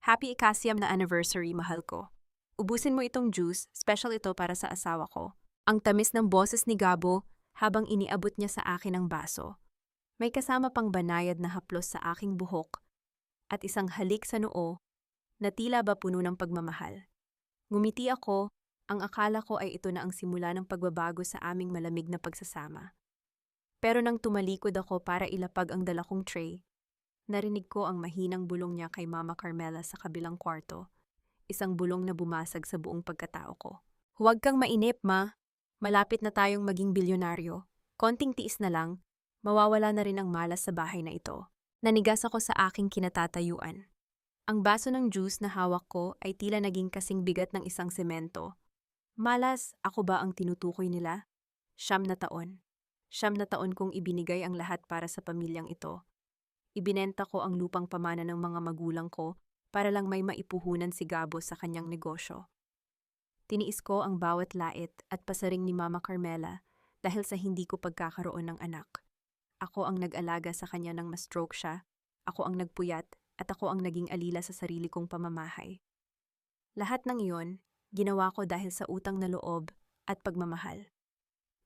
Happy ikasyam na anniversary, mahal ko. Ubusin mo itong juice, special ito para sa asawa ko. Ang tamis ng boses ni Gabo habang iniabot niya sa akin ang baso. May kasama pang banayad na haplos sa aking buhok at isang halik sa noo na tila ba puno ng pagmamahal. Ngumiti ako, ang akala ko ay ito na ang simula ng pagbabago sa aming malamig na pagsasama. Pero nang tumalikod ako para ilapag ang dala kong tray, narinig ko ang mahinang bulong niya kay Mama Carmela sa kabilang kwarto, isang bulong na bumasag sa buong pagkatao ko. Huwag kang mainip, Ma. Malapit na tayong maging bilyonaryo. Konting tiis na lang, mawawala na rin ang malas sa bahay na ito. Nanigas ako sa aking kinatatayuan. Ang baso ng juice na hawak ko ay tila naging kasing bigat ng isang semento. Malas, ako ba ang tinutukoy nila? 9 na taon. 9 na taon kong ibinigay ang lahat para sa pamilyang ito. Ibinenta ko ang lupang pamana ng mga magulang ko para lang may maipuhunan si Gabo sa kanyang negosyo. Tiniis ko ang bawat lait at pasaring ni Mama Carmela dahil sa hindi ko pagkakaroon ng anak. Ako ang nag-alaga sa kanya nang ma-stroke siya, ako ang nagpuyat at ako ang naging alila sa sarili kong pamamahay. Lahat ng iyon, ginawa ko dahil sa utang na loob at pagmamahal.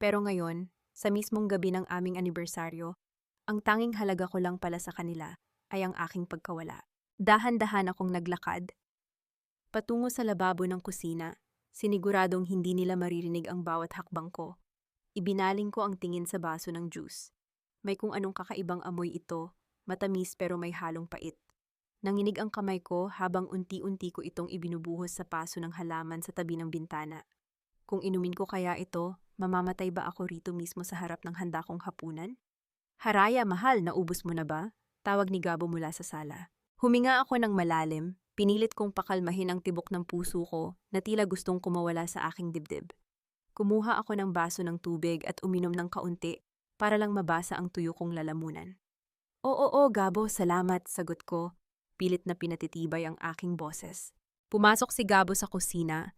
Pero ngayon, sa mismong gabi ng aming anibersaryo, ang tanging halaga ko lang pala sa kanila ay ang aking pagkawala. Dahan-dahan akong naglakad patungo sa lababo ng kusina, siniguradong hindi nila maririnig ang bawat hakbang ko. Ibinaling ko ang tingin sa baso ng juice. May kung anong kakaibang amoy ito, matamis pero may halong pait. Nanginig ang kamay ko habang unti-unti ko itong ibinubuhos sa paso ng halaman sa tabi ng bintana. Kung inumin ko kaya ito, mamamatay ba ako rito mismo sa harap ng handa kong hapunan? Haraya, mahal, naubos mo na ba? Tawag ni Gabo mula sa sala. Huminga ako ng malalim, pinilit kong pakalmahin ang tibok ng puso ko na tila gustong kumawala sa aking dibdib. Kumuha ako ng baso ng tubig at uminom ng kaunti para lang mabasa ang tuyo kong lalamunan. Oo, Gabo, salamat, sagot ko. Pilit na pinatitibay ang aking boses. Pumasok si Gabo sa kusina.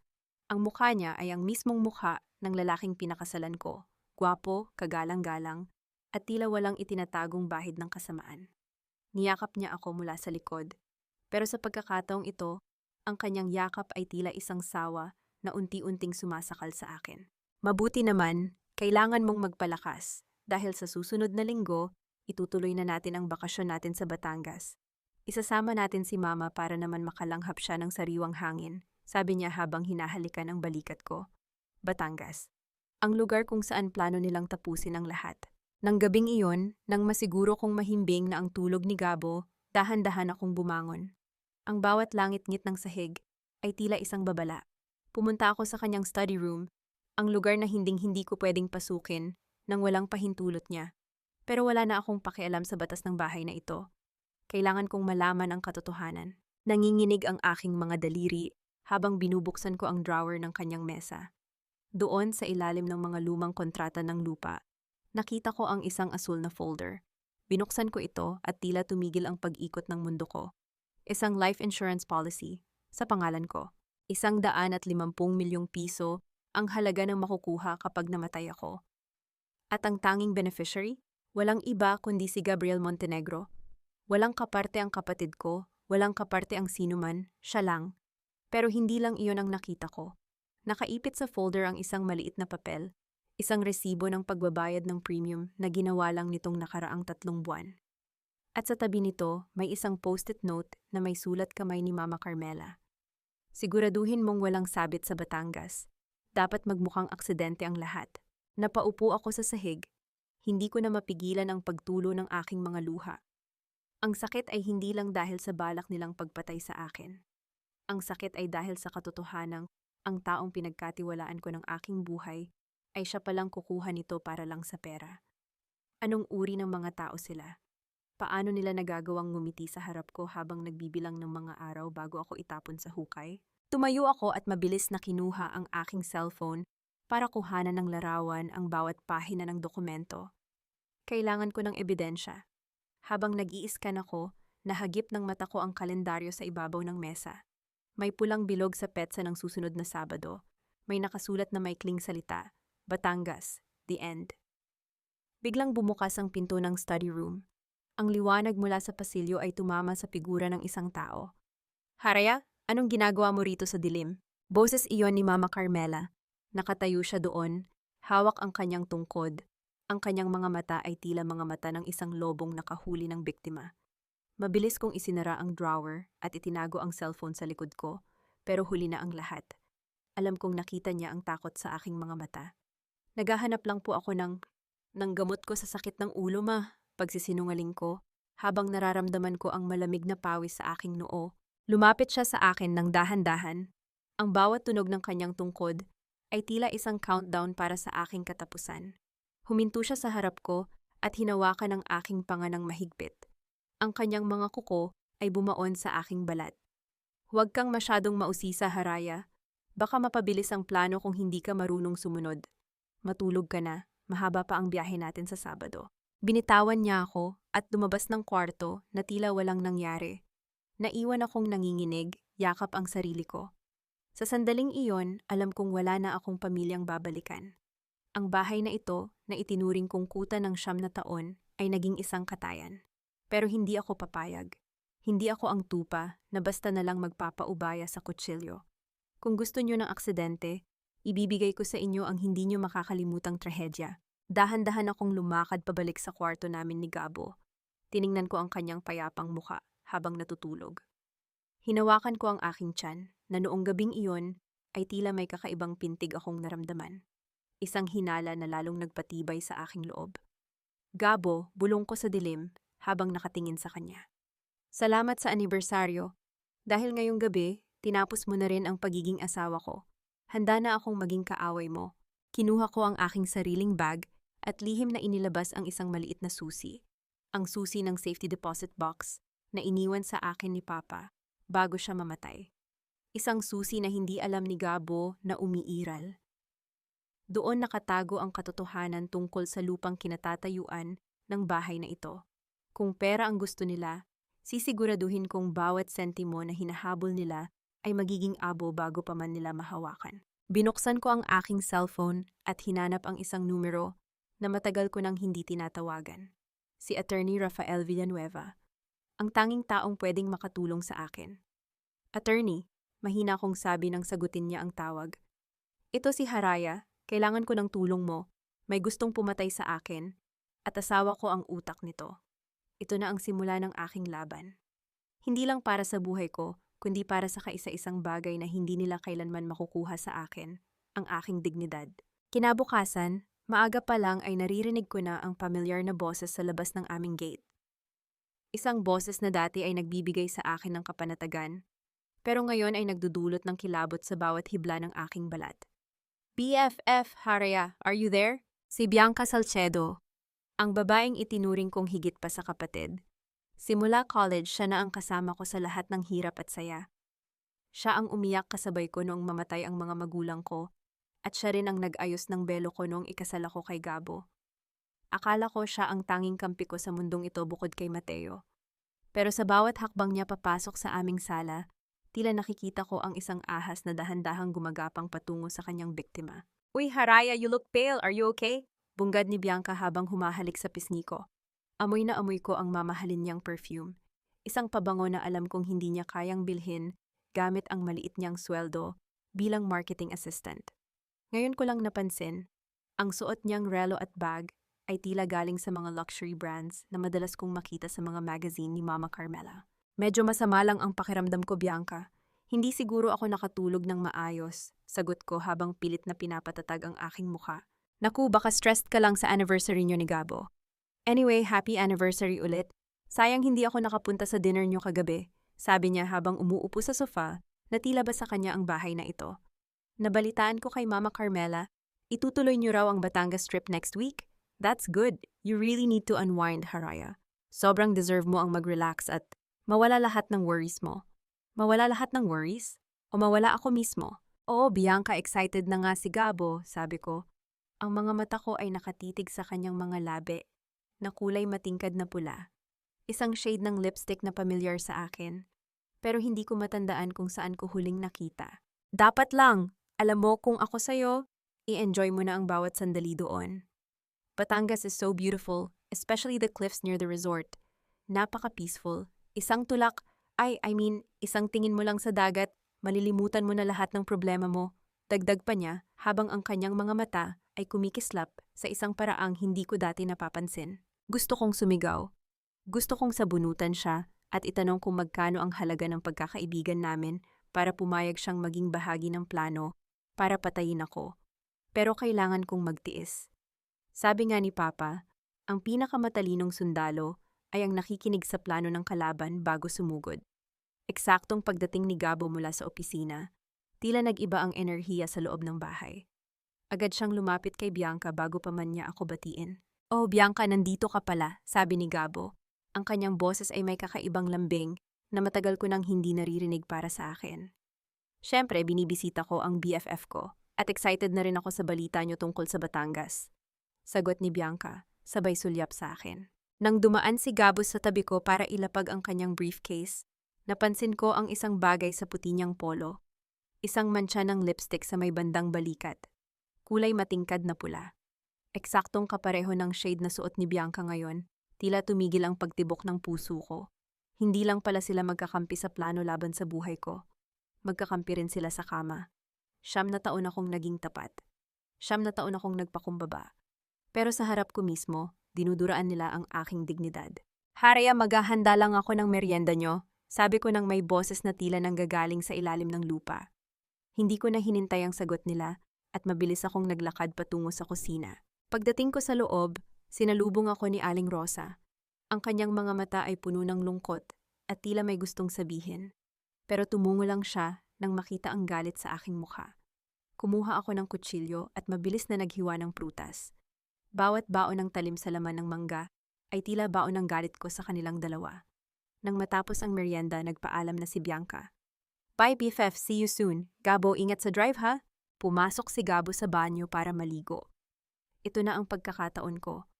Ang mukha niya ay ang mismong mukha ng lalaking pinakasalan ko. Gwapo, kagalang-galang, at tila walang itinatagong bahid ng kasamaan. Niyakap niya ako mula sa likod. Pero sa pagkakataong ito, ang kanyang yakap ay tila isang sawa na unti-unting sumasakal sa akin. Mabuti naman, kailangan mong magpalakas dahil sa susunod na linggo, itutuloy na natin ang bakasyon natin sa Batangas. Isasama natin si Mama para naman makalanghap siya ng sariwang hangin, sabi niya habang hinahalikan ang balikat ko. Batangas. Ang lugar kung saan plano nilang tapusin ang lahat. Nang gabing iyon, nang masiguro kong mahimbing na ang tulog ni Gabo, dahan-dahan akong bumangon. Ang bawat langit-ngit ng sahig ay tila isang babala. Pumunta ako sa kanyang study room, ang lugar na hinding-hindi ko pwedeng pasukin nang walang pahintulot niya. Pero wala na akong pakialam sa batas ng bahay na ito. Kailangan kong malaman ang katotohanan. Nanginginig ang aking mga daliri habang binubuksan ko ang drawer ng kanyang mesa. Doon sa ilalim ng mga lumang kontrata ng lupa, nakita ko ang isang asul na folder. Binuksan ko ito at tila tumigil ang pag-ikot ng mundo ko. Isang life insurance policy sa pangalan ko. 150 milyong piso ang halaga ng makukuha kapag namatay ako. At ang tanging beneficiary? Walang iba kundi si Gabriel Montenegro. Walang kaparte ang kapatid ko, walang kaparte ang sinuman, siya lang. Pero hindi lang iyon ang nakita ko. Nakaipit sa folder ang isang maliit na papel, isang resibo ng pagbabayad ng premium na ginawa lang nitong nakaraang 3 buwan. At sa tabi nito, may isang post-it note na may sulat kamay ni Mama Carmela. Siguraduhin mong walang sabit sa Batangas. Dapat magmukhang aksidente ang lahat. Napaupo ako sa sahig. Hindi ko na mapigilan ang pagtulo ng aking mga luha. Ang sakit ay hindi lang dahil sa balak nilang pagpatay sa akin. Ang sakit ay dahil sa katotohanang ang taong pinagkatiwalaan ko ng aking buhay ay siya palang kukuha nito para lang sa pera. Anong uri ng mga tao sila? Paano nila nagagawang ngumiti sa harap ko habang nagbibilang ng mga araw bago ako itapon sa hukay? Tumayo ako at mabilis na kinuha ang aking cellphone para kuhanan ng larawan ang bawat pahina ng dokumento. Kailangan ko ng ebidensya. Habang nag-i-scan ako, nahagip ng mata ko ang kalendaryo sa ibabaw ng mesa. May pulang bilog sa petsa ng susunod na Sabado. May nakasulat na maikling salita, Batangas, the end. Biglang bumukas ang pinto ng study room. Ang liwanag mula sa pasilyo ay tumama sa figura ng isang tao. Haraya, anong ginagawa mo rito sa dilim? Boses iyon ni Mama Carmela. Nakatayo siya doon, hawak ang kanyang tungkod. Ang kanyang mga mata ay tila mga mata ng isang lobong nakahuli ng biktima. Mabilis kong isinara ang drawer at itinago ang cellphone sa likod ko, pero huli na ang lahat. Alam kong nakita niya ang takot sa aking mga mata. Naghahanap lang po ako ng gamot ko sa sakit ng ulo, ma. Pagsisinungaling ko, habang nararamdaman ko ang malamig na pawis sa aking noo. Lumapit siya sa akin ng dahan-dahan. Ang bawat tunog ng kanyang tungkod ay tila isang countdown para sa aking katapusan. Huminto siya sa harap ko at hinawakan ang aking panga ng mahigpit. Ang kanyang mga kuko ay bumaon sa aking balat. Huwag kang masyadong mausisa, Haraya. Baka mapabilis ang plano kung hindi ka marunong sumunod. Matulog ka na, mahaba pa ang biyahe natin sa Sabado. Binitawan niya ako at lumabas ng kwarto na tila walang nangyari. Naiwan akong nanginginig, yakap ang sarili ko. Sa sandaling iyon, alam kong wala na akong pamilyang babalikan. Ang bahay na ito, na itinuring kong kuta ng 9 na taon, ay naging isang katayan. Pero hindi ako papayag. Hindi ako ang tupa na basta na lang magpapaubaya sa kutsilyo. Kung gusto niyo ng aksidente, ibibigay ko sa inyo ang hindi niyo makakalimutang trahedya. Dahan-dahan akong lumakad pabalik sa kwarto namin ni Gabo. Tiningnan ko ang kanyang payapang muka habang natutulog. Hinawakan ko ang aking tiyan na noong gabing iyon ay tila may kakaibang pintig akong naramdaman. Isang hinala na lalong nagpatibay sa aking loob. Gabo, bulong ko sa dilim habang nakatingin sa kanya. Salamat sa anibersaryo. Dahil ngayong gabi, tinapos mo na rin ang pagiging asawa ko. Handa na akong maging kaaway mo. Kinuha ko ang aking sariling bag at lihim na inilabas ang isang maliit na susi. Ang susi ng safety deposit box na iniwan sa akin ni Papa bago siya mamatay. Isang susi na hindi alam ni Gabo na umiiral. Doon nakatago ang katotohanan tungkol sa lupang kinatatayuan ng bahay na ito. Kung pera ang gusto nila, sisiguraduhin kong bawat sentimo na hinahabol nila ay magiging abo bago pa man nila mahawakan. Binuksan ko ang aking cellphone at hinanap ang isang numero na matagal ko nang hindi tinatawagan. Si Attorney Rafael Villanueva, ang tanging taong pwedeng makatulong sa akin. Attorney, mahina kong sabi nang sagutin niya ang tawag. Ito si Haraya, kailangan ko ng tulong mo. May gustong pumatay sa akin at asawa ko ang utak nito. Ito na ang simula ng aking laban. Hindi lang para sa buhay ko, kundi para sa kaisa-isang bagay na hindi nila kailanman makukuha sa akin, ang aking dignidad. Kinabukasan, maaga pa lang ay naririnig ko na ang pamilyar na boses sa labas ng aming gate. Isang boses na dati ay nagbibigay sa akin ng kapanatagan, pero ngayon ay nagdudulot ng kilabot sa bawat hibla ng aking balat. BFF, Haraya, are you there? Si Bianca Salcedo, ang babaeng itinuring kong higit pa sa kapatid. Simula college, siya na ang kasama ko sa lahat ng hirap at saya. Siya ang umiyak kasabay ko noong mamatay ang mga magulang ko, at siya rin ang nag-ayos ng belo ko noong ikasal ako kay Gabo. Akala ko siya ang tanging kampi ko sa mundong ito bukod kay Mateo. Pero sa bawat hakbang niya papasok sa aming sala, tila nakikita ko ang isang ahas na dahan-dahang gumagapang patungo sa kanyang biktima. Uy, Haraya, you look pale. Are you okay? Bunggad ni Bianca habang humahalik sa pisngi ko. Amoy na amoy ko ang mamahalin niyang perfume. Isang pabango na alam kong hindi niya kayang bilhin gamit ang maliit niyang sweldo bilang marketing assistant. Ngayon ko lang napansin, ang suot niyang relo at bag ay tila galing sa mga luxury brands na madalas kong makita sa mga magazine ni Mama Carmela. Medyo masama lang ang pakiramdam ko, Bianca. Hindi siguro ako nakatulog ng maayos, sagot ko habang pilit na pinapatatag ang aking mukha. Naku, baka stressed ka lang sa anniversary niyo ni Gabo. Anyway, happy anniversary ulit. Sayang hindi ako nakapunta sa dinner niyo kagabi, sabi niya habang umuupo sa sofa na tila ba sa kanya ang bahay na ito. Nabalitaan ko kay Mama Carmela, itutuloy niyo raw ang Batangas trip next week? That's good. You really need to unwind, Haraya. Sobrang deserve mo ang mag-relax at mawala lahat ng worries mo. Mawala lahat ng worries? O mawala ako mismo? Oo, Bianca, excited na nga si Gabo, sabi ko. Ang mga mata ko ay nakatitig sa kanyang mga labi, na kulay matingkad na pula. Isang shade ng lipstick na pamilyar sa akin, pero hindi ko matandaan kung saan ko huling nakita. Dapat lang, alam mo kung ako sa'yo, i-enjoy mo na ang bawat sandali doon. Batangas is so beautiful, especially the cliffs near the resort. Napaka-peaceful, isang tulak Isang tingin mo lang sa dagat, malilimutan mo na lahat ng problema mo. Dagdag pa niya habang ang kanyang mga mata ay kumikislap sa isang paraang hindi ko dati napapansin. Gusto kong sumigaw. Gusto kong sabunutan siya at itanong kung magkano ang halaga ng pagkakaibigan namin para pumayag siyang maging bahagi ng plano para patayin ako. Pero kailangan kong magtiis. Sabi nga ni Papa, ang pinakamatalinong sundalo ay ang nakikinig sa plano ng kalaban bago sumugod. Eksaktong pagdating ni Gabo mula sa opisina, tila nag-iba ang enerhiya sa loob ng bahay. Agad siyang lumapit kay Bianca bago pa man niya ako batiin. "Oh, Bianca, nandito ka pala," sabi ni Gabo. Ang kanyang boses ay may kakaibang lambing na matagal ko nang hindi naririnig para sa akin. Siyempre, binibisita ko ang BFF ko at excited na rin ako sa balita niyo tungkol sa Batangas. Sagot ni Bianca, sabay sulyap sa akin. Nang dumaan si Gabo sa tabi ko para ilapag ang kanyang briefcase, napansin ko ang isang bagay sa puti niyang polo. Isang mantsa ng lipstick sa may bandang balikat. Kulay matingkad na pula. Eksaktong kapareho ng shade na suot ni Bianca ngayon, tila tumigil ang pagtibok ng puso ko. Hindi lang pala sila magkakampi sa plano laban sa buhay ko. Magkakampi rin sila sa kama. 9 na taon akong naging tapat. 9 na taon akong nagpakumbaba. Pero sa harap ko mismo, dinuduraan nila ang aking dignidad. "Haraya, maghahanda lang ako ng merienda nyo," sabi ko nang may boses na tila nanggagaling sa ilalim ng lupa. Hindi ko na hinintay ang sagot nila at mabilis akong naglakad patungo sa kusina. Pagdating ko sa loob, sinalubong ako ni Aling Rosa. Ang kanyang mga mata ay puno ng lungkot at tila may gustong sabihin. Pero tumungo lang siya nang makita ang galit sa aking mukha. Kumuha ako ng kutsilyo at mabilis na naghiwa ng prutas. Bawat baon ng talim sa laman ng mangga ay tila baon ng galit ko sa kanilang dalawa. Nang matapos ang merienda, nagpaalam na si Bianca. "Bye, BFF, see you soon. Gabo, ingat sa drive ha?" Pumasok si Gabo sa banyo para maligo. Ito na ang pagkakataon ko.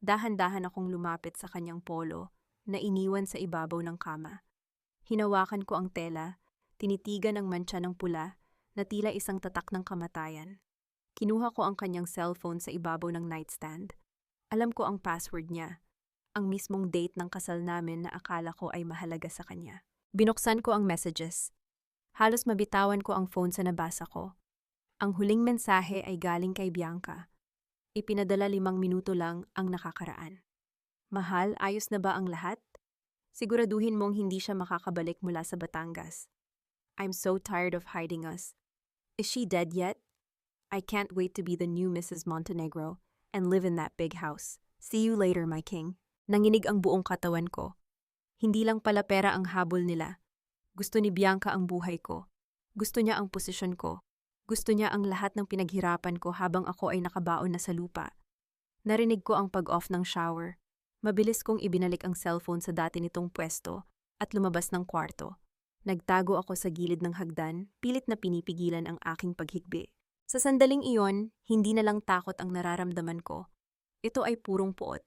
Dahan-dahan akong lumapit sa kanyang polo na iniwan sa ibabaw ng kama. Hinawakan ko ang tela, tinitigan ang mantsa ng pula na tila isang tatak ng kamatayan. Kinuha ko ang kanyang cellphone sa ibabaw ng nightstand. Alam ko ang password niya, ang mismong date ng kasal namin na akala ko ay mahalaga sa kanya. Binuksan ko ang messages. Halos mabitawan ko ang phone sa nabasa ko. Ang huling mensahe ay galing kay Bianca. Ipinadala 5 minuto lang ang nakakaraan. "Mahal, ayos na ba ang lahat? Siguraduhin mong hindi siya makakabalik mula sa Batangas. I'm so tired of hiding us. Is she dead yet? I can't wait to be the new Mrs. Montenegro and live in that big house. See you later, my king." Nanginig ang buong katawan ko. Hindi lang pala pera ang habol nila. Gusto ni Bianca ang buhay ko. Gusto niya ang posisyon ko. Gusto niya ang lahat ng pinaghirapan ko habang ako ay nakabaon na sa lupa. Narinig ko ang pag-off ng shower. Mabilis kong ibinalik ang cellphone sa dati nitong pwesto at lumabas ng kwarto. Nagtago ako sa gilid ng hagdan, pilit na pinipigilan ang aking paghigbi. Sa sandaling iyon, hindi na lang takot ang nararamdaman ko. Ito ay purong puot.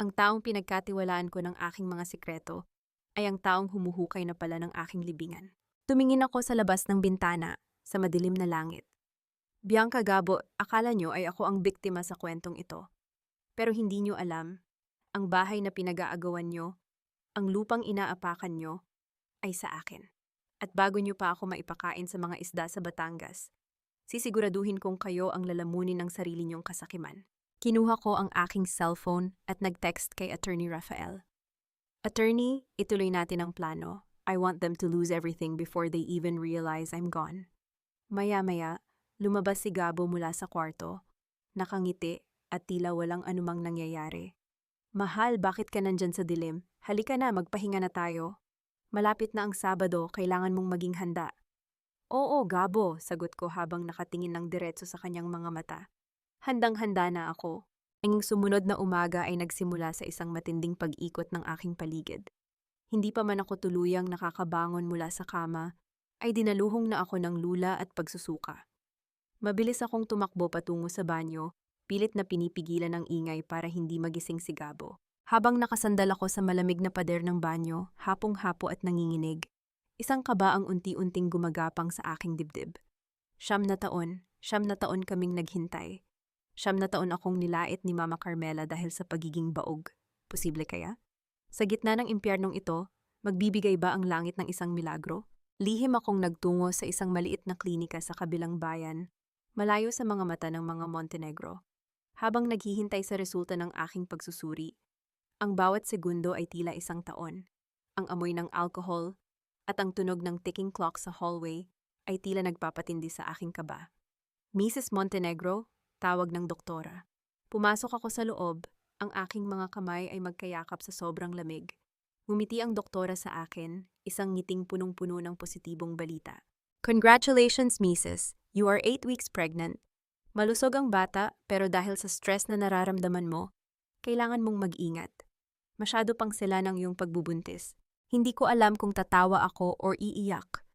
Ang taong pinagkatiwalaan ko ng aking mga sikreto ay ang taong humuhukay na pala ng aking libingan. Tumingin ako sa labas ng bintana, sa madilim na langit. "Bianca, Gabo, akala nyo ay ako ang biktima sa kwentong ito. Pero hindi nyo alam, ang bahay na pinag-aagawan nyo, ang lupang inaapakan nyo, ay sa akin. At bago nyo pa ako maipakain sa mga isda sa Batangas, sisiguraduhin kong kayo ang lalamunin ng sarili nyong kasakiman." Kinuha ko ang aking cellphone at nag-text kay Attorney Rafael. "Attorney, ituloy natin ang plano. I want them to lose everything before they even realize I'm gone." Maya-maya, lumabas si Gabo mula sa kwarto. Nakangiti at tila walang anumang nangyayari. "Mahal, bakit ka nandyan sa dilim? Halika na, magpahinga na tayo. Malapit na ang Sabado, kailangan mong maging handa." "Oo, Gabo," sagot ko habang nakatingin ng diretso sa kanyang mga mata. Handang-handa na ako. Ang sumunod na umaga ay nagsimula sa isang matinding pag-ikot ng aking paligid. Hindi pa man ako tuluyang nakakabangon mula sa kama, ay dinaluhong na ako ng lula at pagsusuka. Mabilis akong tumakbo patungo sa banyo, pilit na pinipigilan ang ingay para hindi magising si Gabo. Habang nakasandal ako sa malamig na pader ng banyo, hapong-hapo at nanginginig, isang kaba ang unti-unting gumagapang sa aking dibdib. 9 na taon kaming naghintay. 9 na taon akong nilait ni Mama Carmela dahil sa pagiging baog. Posible kaya? Sa gitna ng impyernong ito, Magbibigay ba ang langit ng isang milagro? Lihim akong nagtungo sa isang maliit na klinika sa kabilang bayan, malayo sa mga mata ng mga Montenegro. Habang naghihintay sa resulta ng aking pagsusuri, ang bawat segundo ay tila isang taon. Ang amoy ng alcohol at ang tunog ng ticking clock sa hallway ay tila nagpapatindi sa aking kaba. Mrs. Montenegro, tawag ng doktora. Pumasok ako sa loob, ang aking mga kamay ay magkayakap sa sobrang lamig. Ngumiti ang doktora sa akin, isang ngiting punong-puno ng positibong balita. Congratulations, Mrs. You are 8 weeks pregnant. Malusog ang bata, pero dahil sa stress na nararamdaman mo, kailangan mong mag-ingat. Masyado pang sila ng iyong pagbubuntis. Hindi ko alam kung tatawa ako or iiyak.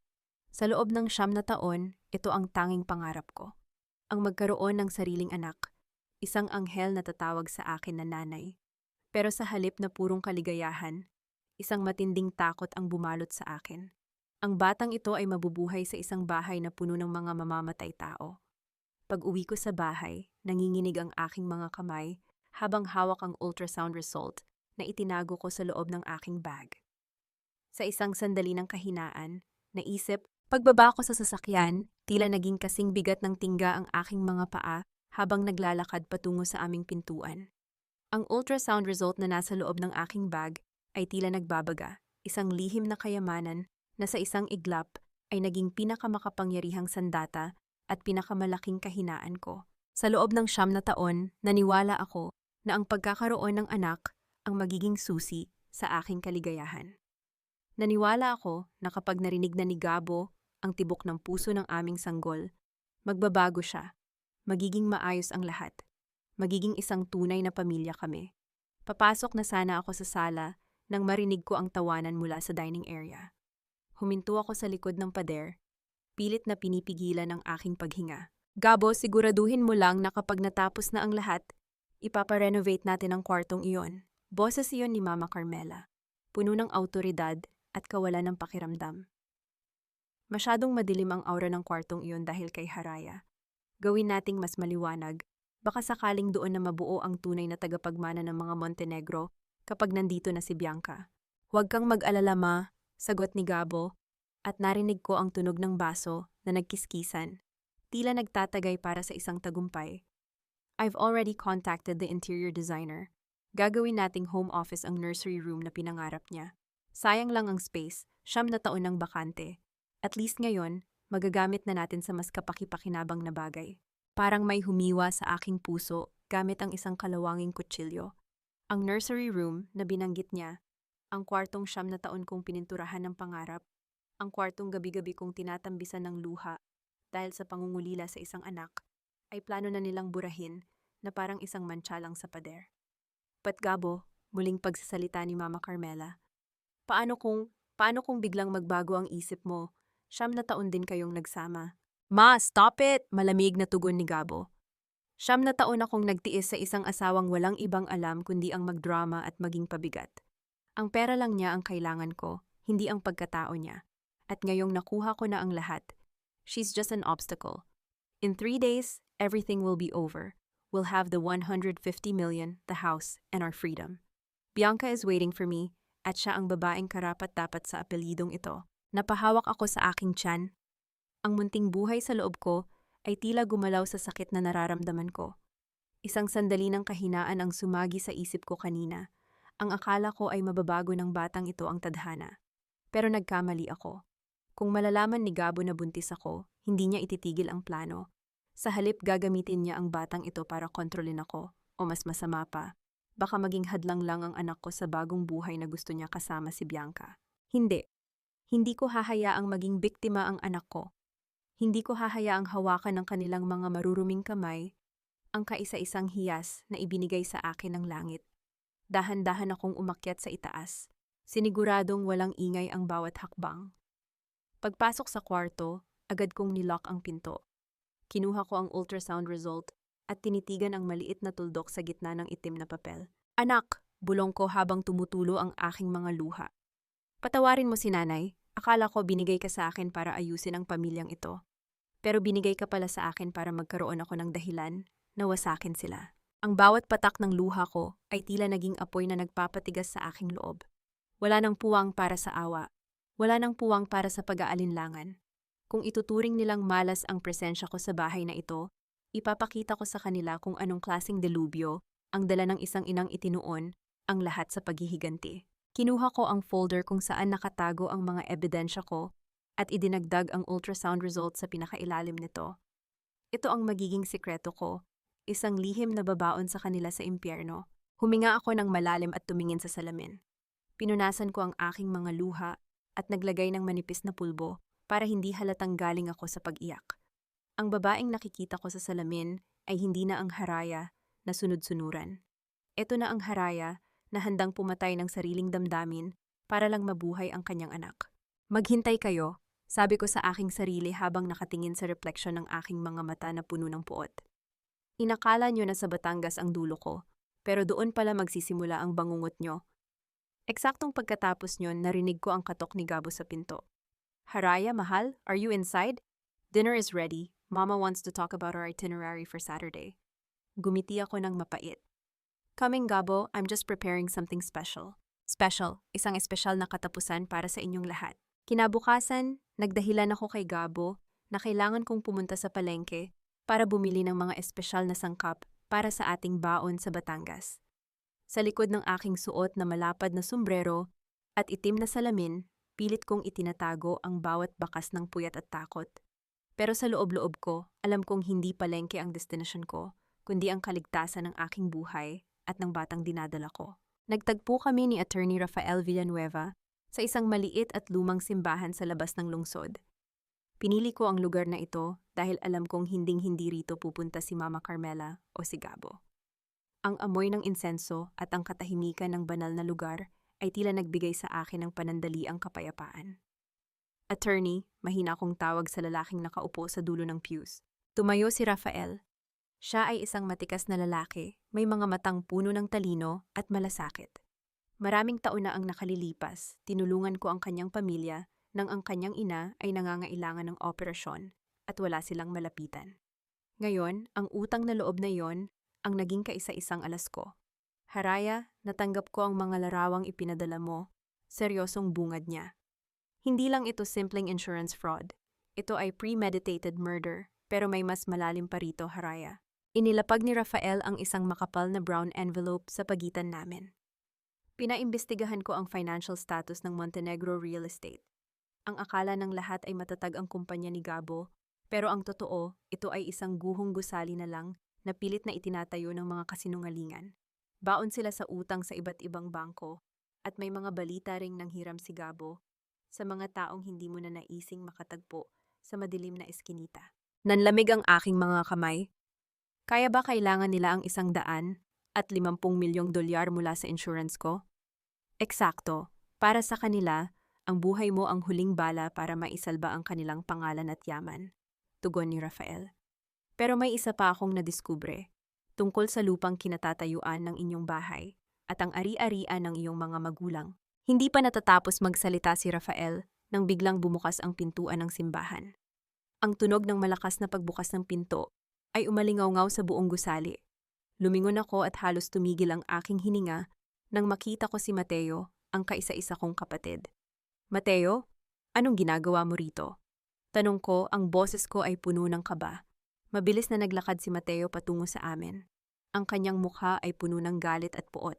Sa loob ng 9 na taon, ito ang tanging pangarap ko. Ang magkaroon ng sariling anak. Isang anghel na tatawag sa akin na nanay. Pero sa halip na purong kaligayahan, isang matinding takot ang bumalot sa akin. Ang batang ito ay mabubuhay sa isang bahay na puno ng mga mamamatay tao. Pag-uwi ko sa bahay, nanginginig ang aking mga kamay habang hawak ang ultrasound result na itinago ko sa loob ng aking bag. Sa isang sandali ng kahinaan, naisip, pagbaba ko sa sasakyan, tila naging kasing bigat ng tingga ang aking mga paa habang naglalakad patungo sa aming pintuan. Ang ultrasound result na nasa loob ng aking bag ay tila nagbabaga, isang lihim na kayamanan na sa isang iglap ay naging pinakamakapangyarihang sandata at pinakamalaking kahinaan ko. Sa loob ng 9 na taon, naniwala ako na ang pagkakaroon ng anak ang magiging susi sa aking kaligayahan. Naniwala ako na kapag narinig na ni Gabo ang tibok ng puso ng aming sanggol, magbabago siya, magiging maayos ang lahat, magiging isang tunay na pamilya kami. Papasok na sana ako sa sala nang marinig ko ang tawanan mula sa dining area. Huminto ako sa likod ng pader, pilit na pinipigilan ang aking paghinga. Gabo, siguraduhin mo lang na kapag natapos na ang lahat, ipaparenovate natin ang kwartong iyon. Boses iyon ni Mama Carmela, puno ng awtoridad at kawalan ng pakiramdam. Masyadong madilim ang aura ng kwartong iyon dahil kay Haraya. Gawin nating mas maliwanag, baka sakaling doon na mabuo ang tunay na tagapagmana ng mga Montenegro kapag nandito na si Bianca. Huwag kang mag-alala, Ma, sagot ni Gabo, at narinig ko ang tunog ng baso na nagkiskisan, tila nagtatagay para sa isang tagumpay. I've already contacted the interior designer. Gagawin nating home office ang nursery room na pinangarap niya. Sayang lang ang space, 9 na taon ng bakante. At least ngayon, magagamit na natin sa mas kapaki-pakinabang na bagay. Parang may humiwa sa aking puso gamit ang isang kalawanging kutsilyo. Ang nursery room na binanggit niya, ang kwartong 9 na taon kong pininturahan ng pangarap, ang kwartong gabi-gabi kong tinatambisan ng luha dahil sa pangungulila sa isang anak, ay plano na nilang burahin na parang isang mantsa lang sa pader. But Gabo, muling pagsasalita ni Mama Carmela, paano kung biglang magbago ang isip mo? 9 na taon din kayong nagsama. Ma, stop it! Malamig na tugon ni Gabo. 9 na taon akong nagtiis sa isang asawang walang ibang alam kundi ang magdrama at maging pabigat. Ang pera lang niya ang kailangan ko, hindi ang pagkatao niya. At ngayong nakuha ko na ang lahat, she's just an obstacle. In 3 days, everything will be over. We'll have the 150 million, the house, and our freedom. Bianca is waiting for me, at siya ang babaeng karapat-dapat sa apelyidong ito. Napahawak ako sa aking tiyan. Ang munting buhay sa loob ko ay tila gumalaw sa sakit na nararamdaman ko. Isang sandali ng kahinaan ang sumagi sa isip ko kanina. Ang akala ko ay mababago ng batang ito ang tadhana. Pero nagkamali ako. Kung malalaman ni Gabo na buntis ako, hindi niya ititigil ang plano. Sa halip gagamitin niya ang batang ito para kontrolin ako, o mas masama pa, baka maging hadlang lang ang anak ko sa bagong buhay na gusto niya kasama si Bianca. Hindi. Hindi ko hahayaang maging biktima ang anak ko. Hindi ko hahayaang hawakan ng kanilang mga maruruming kamay ang kaisa-isang hiyas na ibinigay sa akin ng langit. Dahan-dahan akong umakyat sa itaas. Siniguradong walang ingay ang bawat hakbang. Pagpasok sa kwarto, agad kong nilock ang pinto. Kinuha ko ang ultrasound result at tinitigan ang maliit na tuldok sa gitna ng itim na papel. Anak, bulong ko habang tumutulo ang aking mga luha. Patawarin mo si nanay. Akala ko binigay ka sa akin para ayusin ang pamilyang ito. Pero binigay ka pala sa akin para magkaroon ako ng dahilan na wasakin sila. Ang bawat patak ng luha ko ay tila naging apoy na nagpapatigas sa aking loob. Wala nang puwang para sa awa. Wala nang puwang para sa pag-aalinlangan. Kung ituturing nilang malas ang presensya ko sa bahay na ito, ipapakita ko sa kanila kung anong klaseng delubyo ang dala ng isang inang itinuon ang lahat sa paghihiganti. Kinuha ko ang folder kung saan nakatago ang mga ebidensya ko at idinagdag ang ultrasound results sa pinakailalim nito. Ito ang magiging sikreto ko, isang lihim na babaon sa kanila sa impyerno. Huminga ako ng malalim at tumingin sa salamin. Pinunasan ko ang aking mga luha at naglagay ng manipis na pulbo para hindi halatang galing ako sa pag-iyak. Ang babaeng nakikita ko sa salamin ay hindi na ang Haraya na sunod-sunuran. Ito na ang Haraya na handang pumatay ng sariling damdamin para lang mabuhay ang kanyang anak. Maghintay kayo, sabi ko sa aking sarili habang nakatingin sa refleksyon ng aking mga mata na puno ng puot. Inakala nyo na sa Batangas ang dulo ko, pero doon pala magsisimula ang bangungot nyo. Eksaktong pagkatapos nyon, narinig ko ang katok ni Gabo sa pinto. Haraya, mahal, are you inside? Dinner is ready. Mama wants to talk about our itinerary for Saturday. Gumiti ako ng mapait. Coming, Gabo, I'm just preparing something special. Special, isang espesyal na katapusan para sa inyong lahat. Kinabukasan, nagdahilan ako kay Gabo na kailangan kong pumunta sa palengke para bumili ng mga espesyal na sangkap para sa ating baon sa Batangas. Sa likod ng aking suot na malapad na sombrero at itim na salamin, pilit kong itinatago ang bawat bakas ng puyat at takot. Pero sa loob-loob ko, alam kong hindi palengke ang destinasyon ko, kundi ang kaligtasan ng aking buhay at ng batang dinadala ko. Nagtagpo kami ni Attorney Rafael Villanueva sa isang maliit at lumang simbahan sa labas ng lungsod. Pinili ko ang lugar na ito dahil alam kong hinding-hindi rito pupunta si Mama Carmela o si Gabo. Ang amoy ng insenso at ang katahimikan ng banal na lugar ay tila nagbigay sa akin ng panandaliang kapayapaan. Attorney, mahina kong tawag sa lalaking nakaupo sa dulo ng pews. Tumayo si Rafael. Siya ay isang matikas na lalaki, may mga matang puno ng talino at malasakit. Maraming taon na ang nakalilipas, tinulungan ko ang kanyang pamilya nang ang kanyang ina ay nangangailangan ng operasyon at wala silang malapitan. Ngayon, ang utang na loob na iyon ang naging kaisa-isang alas ko. Haraya, natanggap ko ang mga larawang ipinadala mo. Seryosong bungad niya. Hindi lang ito simpleng insurance fraud. Ito ay premeditated murder, pero may mas malalim pa rito, Haraya. Inilapag ni Rafael ang isang makapal na brown envelope sa pagitan namin. Pinaimbestigahan ko ang financial status ng Montenegro Real Estate. Ang akala ng lahat ay matatag ang kumpanya ni Gabo, pero ang totoo, ito ay isang guhong gusali na lang na pilit na itinatayo ng mga kasinungalingan. Baon sila sa utang sa iba't ibang bangko at may mga balita ring nanghiram si Gabo sa mga taong hindi mo na naising makatagpo sa madilim na eskinita. Nanlamig ang aking mga kamay. Kaya ba kailangan nila ang 100 at 50 milyong dolyar mula sa insurance ko? Eksakto, para sa kanila, ang buhay mo ang huling bala para maisalba ang kanilang pangalan at yaman. Tugon ni Rafael. Pero may isa pa akong nadiskubre, tungkol sa lupang kinatatayuan ng inyong bahay at ang ari-arian ng iyong mga magulang. Hindi pa natatapos magsalita si Rafael nang biglang bumukas ang pintuan ng simbahan. Ang tunog ng malakas na pagbukas ng pinto ay umalingaw-ngaw sa buong gusali. Lumingon ako at halos tumigil ang aking hininga nang makita ko si Mateo, ang kaisa-isa kong kapatid. Mateo, anong ginagawa mo rito? Tanong ko, ang boses ko ay puno ng kaba. Mabilis na naglakad si Mateo patungo sa amin. Ang kanyang mukha ay puno ng galit at puot.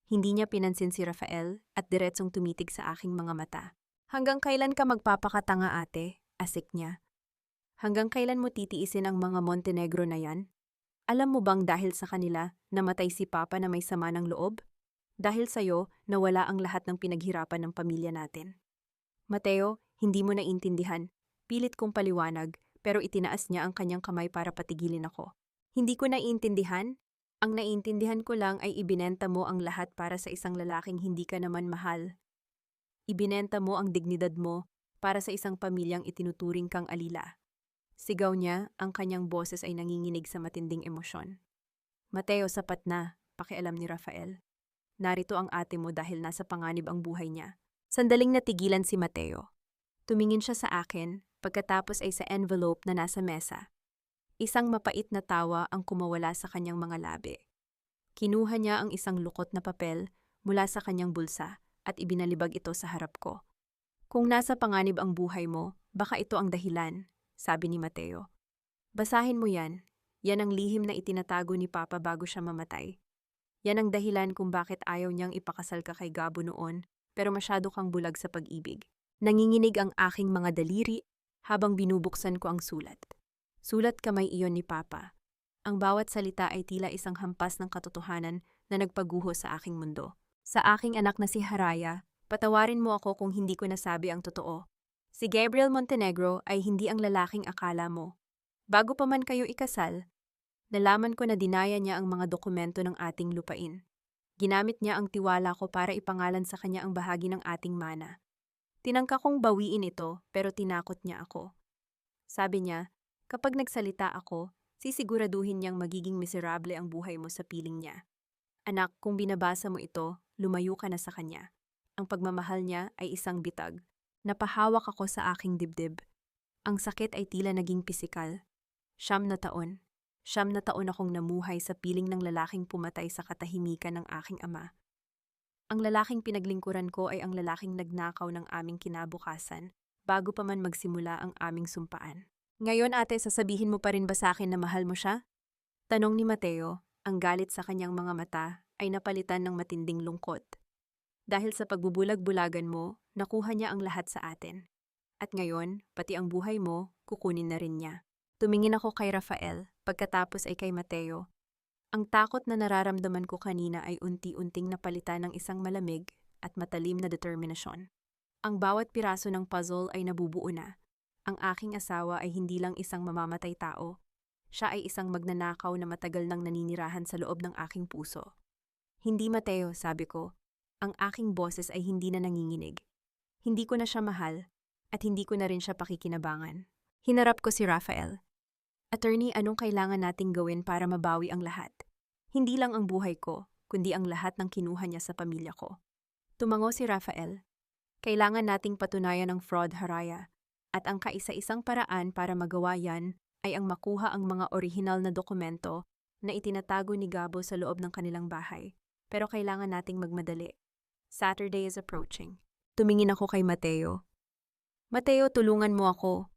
Hindi niya pinansin si Rafael at diretsong tumitig sa aking mga mata. Hanggang kailan ka magpapakatanga, ate? Asik niya. Hanggang kailan mo titiisin ang mga Montenegro na yan? Alam mo bang dahil sa kanila namatay si Papa na may sama ng loob? Dahil sa'yo nawala ang lahat ng pinaghirapan ng pamilya natin. Mateo, hindi mo naiintindihan. Pilit kong paliwanag, pero itinaas niya ang kanyang kamay para patigilin ako. Hindi ko naiintindihan. Ang naiintindihan ko lang ay ibinenta mo ang lahat para sa isang lalaking hindi ka naman mahal. Ibinenta mo ang dignidad mo para sa isang pamilyang itinuturing kang alila. Sigaw niya, ang kanyang boses ay nanginginig sa matinding emosyon. Mateo, sapat na, pakialam ni Rafael. Narito ang ate mo dahil nasa panganib ang buhay niya. Sandaling natigilan si Mateo. Tumingin siya sa akin, pagkatapos ay sa envelope na nasa mesa. Isang mapait na tawa ang kumawala sa kanyang mga labi. Kinuha niya ang isang lukot na papel mula sa kanyang bulsa at ibinalibag ito sa harap ko. Kung nasa panganib ang buhay mo, baka ito ang dahilan, sabi ni Mateo. Basahin mo yan. Yan ang lihim na itinatago ni Papa bago siya mamatay. Yan ang dahilan kung bakit ayaw niyang ipakasal ka kay Gabo noon, pero masyado kang bulag sa pag-ibig. Nanginginig ang aking mga daliri habang binubuksan ko ang sulat. Sulat kamay iyon ni Papa. Ang bawat salita ay tila isang hampas ng katotohanan na nagpaguho sa aking mundo. Sa aking anak na si Haraya, patawarin mo ako kung hindi ko nasabi ang totoo. Si Gabriel Montenegro ay hindi ang lalaking akala mo. Bago pa man kayo ikasal, nalaman ko na dinaya niya ang mga dokumento ng ating lupain. Ginamit niya ang tiwala ko para ipangalan sa kanya ang bahagi ng ating mana. Tinangka kong bawiin ito pero tinakot niya ako. Sabi niya, kapag nagsalita ako, sisiguraduhin niyang magiging miserable ang buhay mo sa piling niya. Anak, kung binabasa mo ito, lumayo ka na sa kanya. Ang pagmamahal niya ay isang bitag. Napahawak ako sa aking dibdib. Ang sakit ay tila naging pisikal. 9 na taon. 9 na taon akong namuhay sa piling ng lalaking pumatay sa katahimikan ng aking ama. Ang lalaking pinaglingkuran ko ay ang lalaking nagnakaw ng aming kinabukasan bago pa man magsimula ang aming sumpaan. Ngayon ate, sasabihin mo pa rin ba sa akin na mahal mo siya? Tanong ni Mateo, ang galit sa kanyang mga mata ay napalitan ng matinding lungkot. Dahil sa pagbubulag-bulagan mo, nakuha niya ang lahat sa atin. At ngayon, pati ang buhay mo, kukunin na rin niya. Tumingin ako kay Rafael, pagkatapos ay kay Mateo. Ang takot na nararamdaman ko kanina ay unti-unting napalitan ng isang malamig at matalim na determinasyon. Ang bawat piraso ng puzzle ay nabubuo na. Ang aking asawa ay hindi lang isang mamamatay tao. Siya ay isang magnanakaw na matagal nang naninirahan sa loob ng aking puso. Hindi Mateo, sabi ko. Ang aking boses ay hindi na nanginginig. Hindi ko na siya mahal at hindi ko na rin siya pakikinabangan. Hinarap ko si Rafael. Attorney, anong kailangan nating gawin para mabawi ang lahat? Hindi lang ang buhay ko, kundi ang lahat ng kinuha niya sa pamilya ko. Tumango si Rafael. Kailangan nating patunayan ang fraud, Haraya. At ang kaisa-isang paraan para magawa yan ay ang makuha ang mga orihinal na dokumento na itinatago ni Gabo sa loob ng kanilang bahay. Pero kailangan nating magmadali. Saturday is approaching. Tumingin ako kay Mateo. Mateo, tulungan mo ako.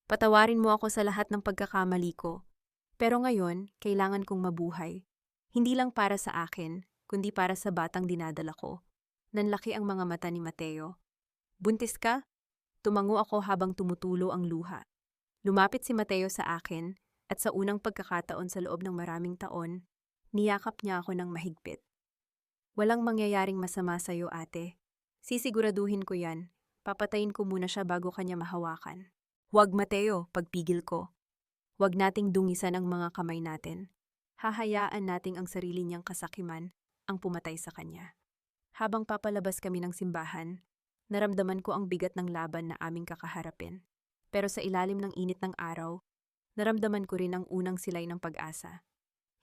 Patawarin mo ako sa lahat ng pagkakamali ko. Pero ngayon, kailangan kong mabuhay. Hindi lang para sa akin, kundi para sa batang dinadala ko. Nanlaki ang mga mata ni Mateo. Buntis ka? Tumango ako habang tumutulo ang luha. Lumapit si Mateo sa akin at sa unang pagkakataon sa loob ng maraming taon, niyakap niya ako ng mahigpit. Walang mangyayaring masama sa'yo, ate. Sisiguraduhin ko yan. Papatayin ko muna siya bago kanya mahawakan. Huwag, Mateo, pagpigil ko. Huwag nating dungisan ang mga kamay natin. Hahayaan nating ang sarili niyang kasakiman ang pumatay sa kanya. Habang papalabas kami ng simbahan, naramdaman ko ang bigat ng laban na aming kakaharapin. Pero sa ilalim ng init ng araw, naramdaman ko rin ang unang silay ng pag-asa.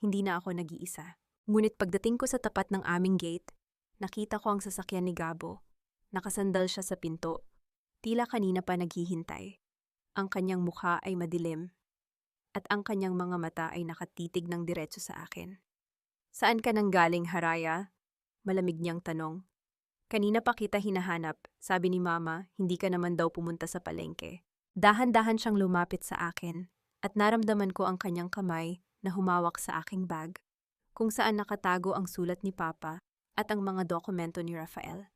Hindi na ako nag-iisa. Ngunit pagdating ko sa tapat ng aming gate, nakita ko ang sasakyan ni Gabo. Nakasandal siya sa pinto. Tila kanina pa naghihintay. Ang kanyang mukha ay madilim. At ang kanyang mga mata ay nakatitig ng diretso sa akin. Saan ka nang galing, Haraya? Malamig niyang tanong. Kanina pa kita hinahanap, sabi ni Mama, hindi ka naman daw pumunta sa palengke. Dahan-dahan siyang lumapit sa akin at naramdaman ko ang kanyang kamay na humawak sa aking bag, kung saan nakatago ang sulat ni Papa at ang mga dokumento ni Rafael.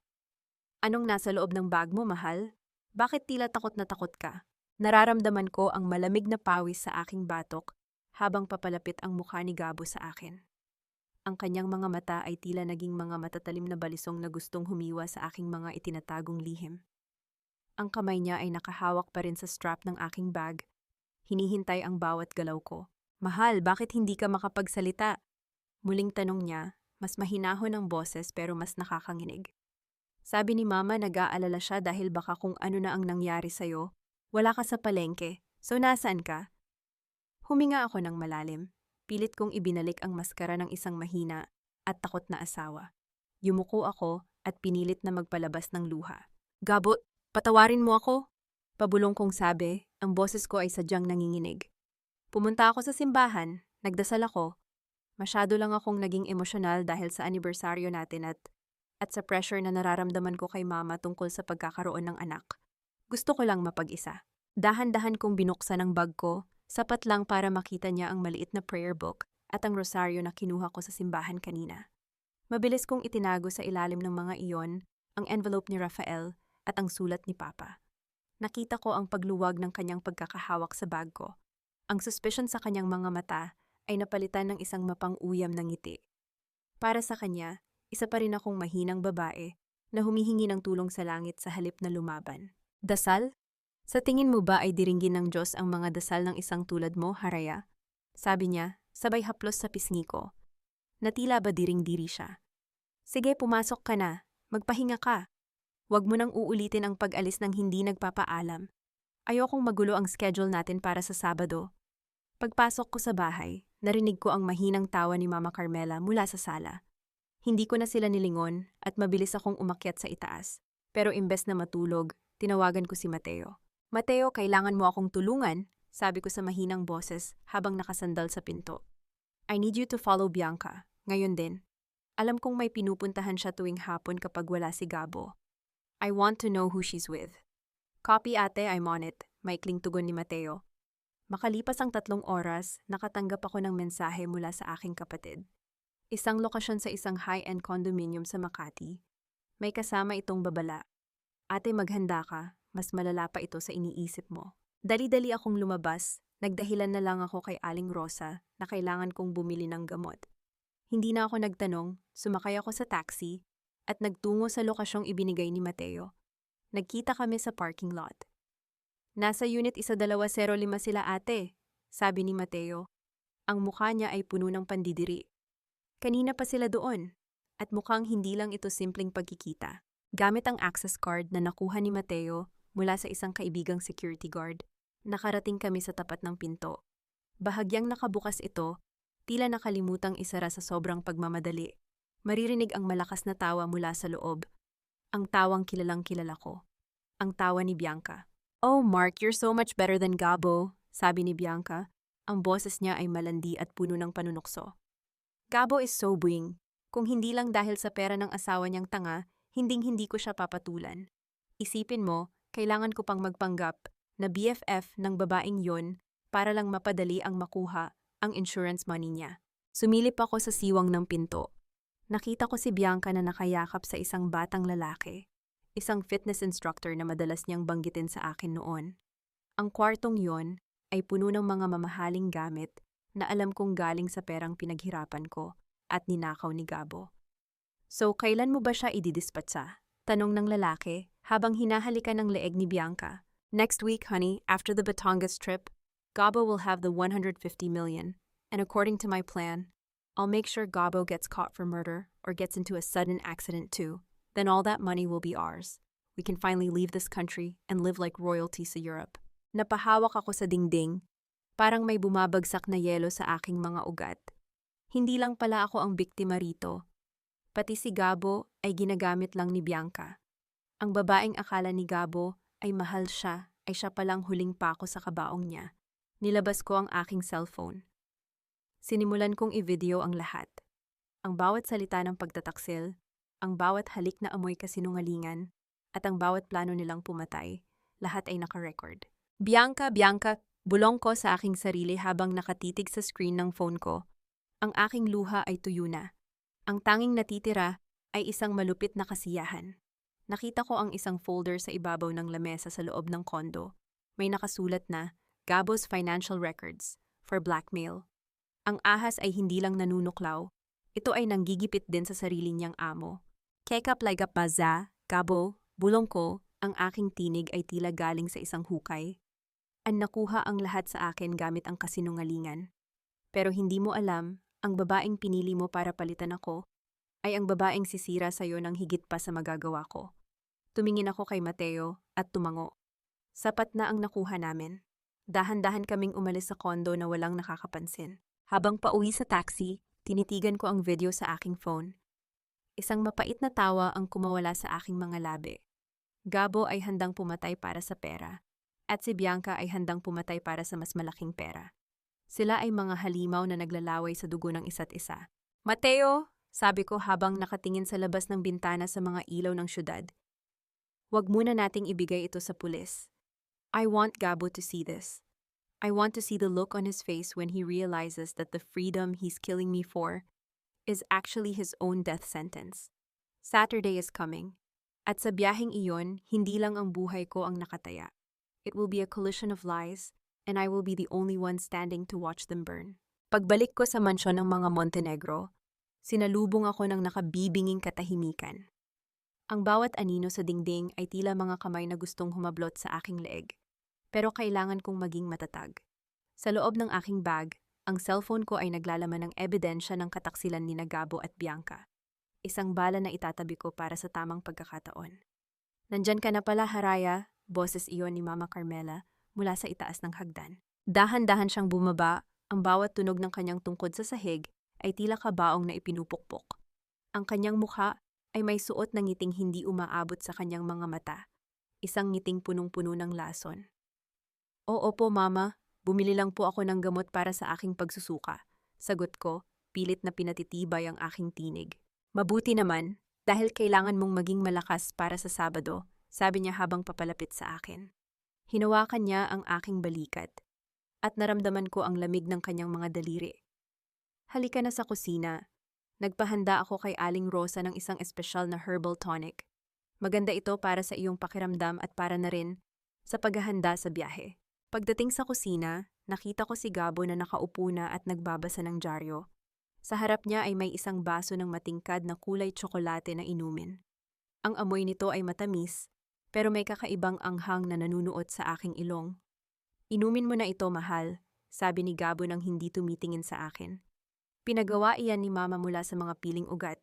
Anong nasa loob ng bag mo, mahal? Bakit tila takot na takot ka? Nararamdaman ko ang malamig na pawis sa aking batok habang papalapit ang mukha ni Gabo sa akin. Ang kanyang mga mata ay tila naging mga matatalim na balisong na gustong humiwa sa aking mga itinatagong lihim. Ang kamay niya ay nakahawak pa rin sa strap ng aking bag. Hinihintay ang bawat galaw ko. Mahal, bakit hindi ka makapagsalita? Muling tanong niya, mas mahinahon ang boses pero mas nakakanginig. Sabi ni Mama, nag-aalala siya dahil baka kung ano na ang nangyari sa'yo, wala ka sa palengke, so nasaan ka? Huminga ako ng malalim. Pilit kong ibinalik ang maskara ng isang mahina at takot na asawa. Yumuko ako at pinilit na magpalabas ng luha. Gabo, patawarin mo ako? Pabulong kong sabi, ang boses ko ay sadyang nanginginig. Pumunta ako sa simbahan, nagdasal ako. Masyado lang akong naging emosyonal dahil sa anibersaryo natin at at sa pressure na nararamdaman ko kay mama tungkol sa pagkakaroon ng anak. Gusto ko lang mapag-isa. Dahan-dahan kong binuksan ang bag ko, sapat lang para makita niya ang maliit na prayer book at ang rosaryo na kinuha ko sa simbahan kanina. Mabilis kong itinago sa ilalim ng mga iyon ang envelope ni Rafael at ang sulat ni Papa. Nakita ko ang pagluwag ng kanyang pagkakahawak sa bag ko. Ang suspicion sa kanyang mga mata ay napalitan ng isang mapang-uyam na ngiti. Para sa kanya, isa pa rin akong mahinang babae na humihingi ng tulong sa langit sa halip na lumaban. Dasal? Sa tingin mo ba ay diringgin ng Diyos ang mga dasal ng isang tulad mo, Haraya? Sabi niya, sabay haplos sa pisngi ko. Natila ba diring-diri siya? Sige, pumasok ka na. Magpahinga ka. Huwag mo nang uulitin ang pag-alis ng hindi nagpapaalam. Ayokong magulo ang schedule natin para sa Sabado. Pagpasok ko sa bahay, narinig ko ang mahinang tawa ni Mama Carmela mula sa sala. Hindi ko na sila nilingon at mabilis akong umakyat sa itaas. Pero imbes na matulog, tinawagan ko si Mateo. Mateo, kailangan mo akong tulungan, sabi ko sa mahinang boses habang nakasandal sa pinto. I need you to follow Bianca. Ngayon din. Alam kong may pinupuntahan siya tuwing hapon kapag wala si Gabo. I want to know who she's with. Copy ate, I'm on it, maikling tugon ni Mateo. Makalipas ang 3 oras, nakatanggap ako ng mensahe mula sa aking kapatid. Isang lokasyon sa isang high-end condominium sa Makati. May kasama itong babala. Ate, maghanda ka, mas malala pa ito sa iniisip mo. Dali-dali akong lumabas, nagdahilan na lang ako kay Aling Rosa na kailangan kong bumili ng gamot. Hindi na ako nagtanong, sumakay ako sa taxi at nagtungo sa lokasyong ibinigay ni Mateo. Nagkita kami sa parking lot. Nasa unit 1205 sila ate, sabi ni Mateo. Ang mukha niya ay puno ng pandidiri. Kanina pa sila doon, at mukhang hindi lang ito simpleng pagkikita. Gamit ang access card na nakuha ni Mateo mula sa isang kaibigang security guard, nakarating kami sa tapat ng pinto. Bahagyang nakabukas ito, tila nakalimutang isara sa sobrang pagmamadali. Maririnig ang malakas na tawa mula sa loob. Ang tawang kilalang-kilala ko. Ang tawa ni Bianca. Oh, Mark, you're so much better than Gabo, sabi ni Bianca. Ang boses niya ay malandi at puno ng panunukso. Gabo is so buing. Kung hindi lang dahil sa pera ng asawa niyang tanga, hinding-hindi ko siya papatulan. Isipin mo, kailangan ko pang magpanggap na BFF ng babaeng yon para lang mapadali ang makuha ang insurance money niya. Sumilip ako sa siwang ng pinto. Nakita ko si Bianca na nakayakap sa isang batang lalaki, isang fitness instructor na madalas niyang banggitin sa akin noon. Ang kwartong yon ay puno ng mga mamahaling gamit na alam kong galing sa perang pinaghirapan ko at ninakaw ni Gabo. So, kailan mo ba siya ididispatsa? Tanong ng lalaki habang hinahalikan ng leeg ni Bianca. Next week, honey, after the Batangas trip, Gabo will have the 150 million. And according to my plan, I'll make sure Gabo gets caught for murder or gets into a sudden accident too. Then all that money will be ours. We can finally leave this country and live like royalty sa Europe. Napahawak ako sa dingding. Parang may bumabagsak na yelo sa aking mga ugat. Hindi lang pala ako ang biktima rito. Pati si Gabo ay ginagamit lang ni Bianca. Ang babaeng akala ni Gabo ay mahal siya, ay siya palang huling pako sa kabaong niya. Nilabas ko ang aking cellphone. Sinimulan kong i-video ang lahat. Ang bawat salita ng pagtataksil, ang bawat halik na amoy kasinungalingan, at ang bawat plano nilang pumatay, lahat ay nakarecord. Bianca, bulong ko sa aking sarili habang nakatitig sa screen ng phone ko. Ang aking luha ay tuyo na. Ang tanging natitira ay isang malupit na kasiyahan. Nakita ko ang isang folder sa ibabaw ng lamesa sa loob ng kondo. May nakasulat na, Gabo's Financial Records, for blackmail. Ang ahas ay hindi lang nanunuklaw. Ito ay nanggigipit din sa sarili niyang amo. Kekap like baza, Gabo, bulong ko, ang aking tinig ay tila galing sa isang hukay. Ang nakuha ang lahat sa akin gamit ang kasinungalingan. Pero hindi mo alam, ang babaeng pinili mo para palitan ako, ay ang babaeng sisira sa'yo ng higit pa sa magagawa ko. Tumingin ako kay Mateo at tumango. Sapat na ang nakuha namin. Dahan-dahan kaming umalis sa kondo na walang nakakapansin. Habang pauwi sa taxi, tinitigan ko ang video sa aking phone. Isang mapait na tawa ang kumawala sa aking mga labi. Gabo ay handang pumatay para sa pera. At si Bianca ay handang pumatay para sa mas malaking pera. Sila ay mga halimaw na naglalaway sa dugo ng isa't isa. Mateo, Sabi ko habang nakatingin sa labas ng bintana sa mga ilaw ng syudad. Huwag muna nating ibigay ito sa pulis. I want Gabo to see this. I want to see the look on his face when he realizes that the freedom he's killing me for is actually his own death sentence. Saturday is coming. At sa biyaheng iyon, hindi lang ang buhay ko ang nakataya. It will be a collision of lies, and I will be the only one standing to watch them burn. Pagbalik ko sa mansyon ng mga Montenegro, sinalubong ako ng nakabibinging katahimikan. Ang bawat anino sa dingding ay tila mga kamay na gustong humablot sa aking leeg. Pero kailangan kong maging matatag. Sa loob ng aking bag, ang cellphone ko ay naglalaman ng ebidensya ng kataksilan ni Gabo at Bianca. Isang bala na itatabi ko para sa tamang pagkakataon. Nandyan ka na pala, Haraya, boses iyon ni Mama Carmela mula sa itaas ng hagdan. Dahan-dahan siyang bumaba, ang bawat tunog ng kanyang tungkod sa sahig ay tila kabaong na ipinupukpok. Ang kanyang mukha ay may suot ng ngiting hindi umaabot sa kanyang mga mata, isang ngiting punong-puno ng lason. Oo po, Mama. Bumili lang po ako ng gamot para sa aking pagsusuka. Sagot ko, pilit na pinatitibay ang aking tinig. Mabuti naman, dahil kailangan mong maging malakas para sa Sabado, sabi niya habang papalapit sa akin. Hinawakan niya ang aking balikat, at naramdaman ko ang lamig ng kanyang mga daliri. Halika na sa kusina. Nagpahanda ako kay Aling Rosa ng isang espesyal na herbal tonic. Maganda ito para sa iyong pakiramdam at para na rin sa paghahanda sa biyahe. Pagdating sa kusina, nakita ko si Gabo na nakaupo na at nagbabasa ng dyaryo. Sa harap niya ay may isang baso ng matingkad na kulay tsokolate na inumin. Ang amoy nito ay matamis, pero may kakaibang anghang na nanunuot sa aking ilong. Inumin mo na ito, mahal, sabi ni Gabo nang hindi tumitingin sa akin. Pinagawa iyan ni Mama mula sa mga piling ugat.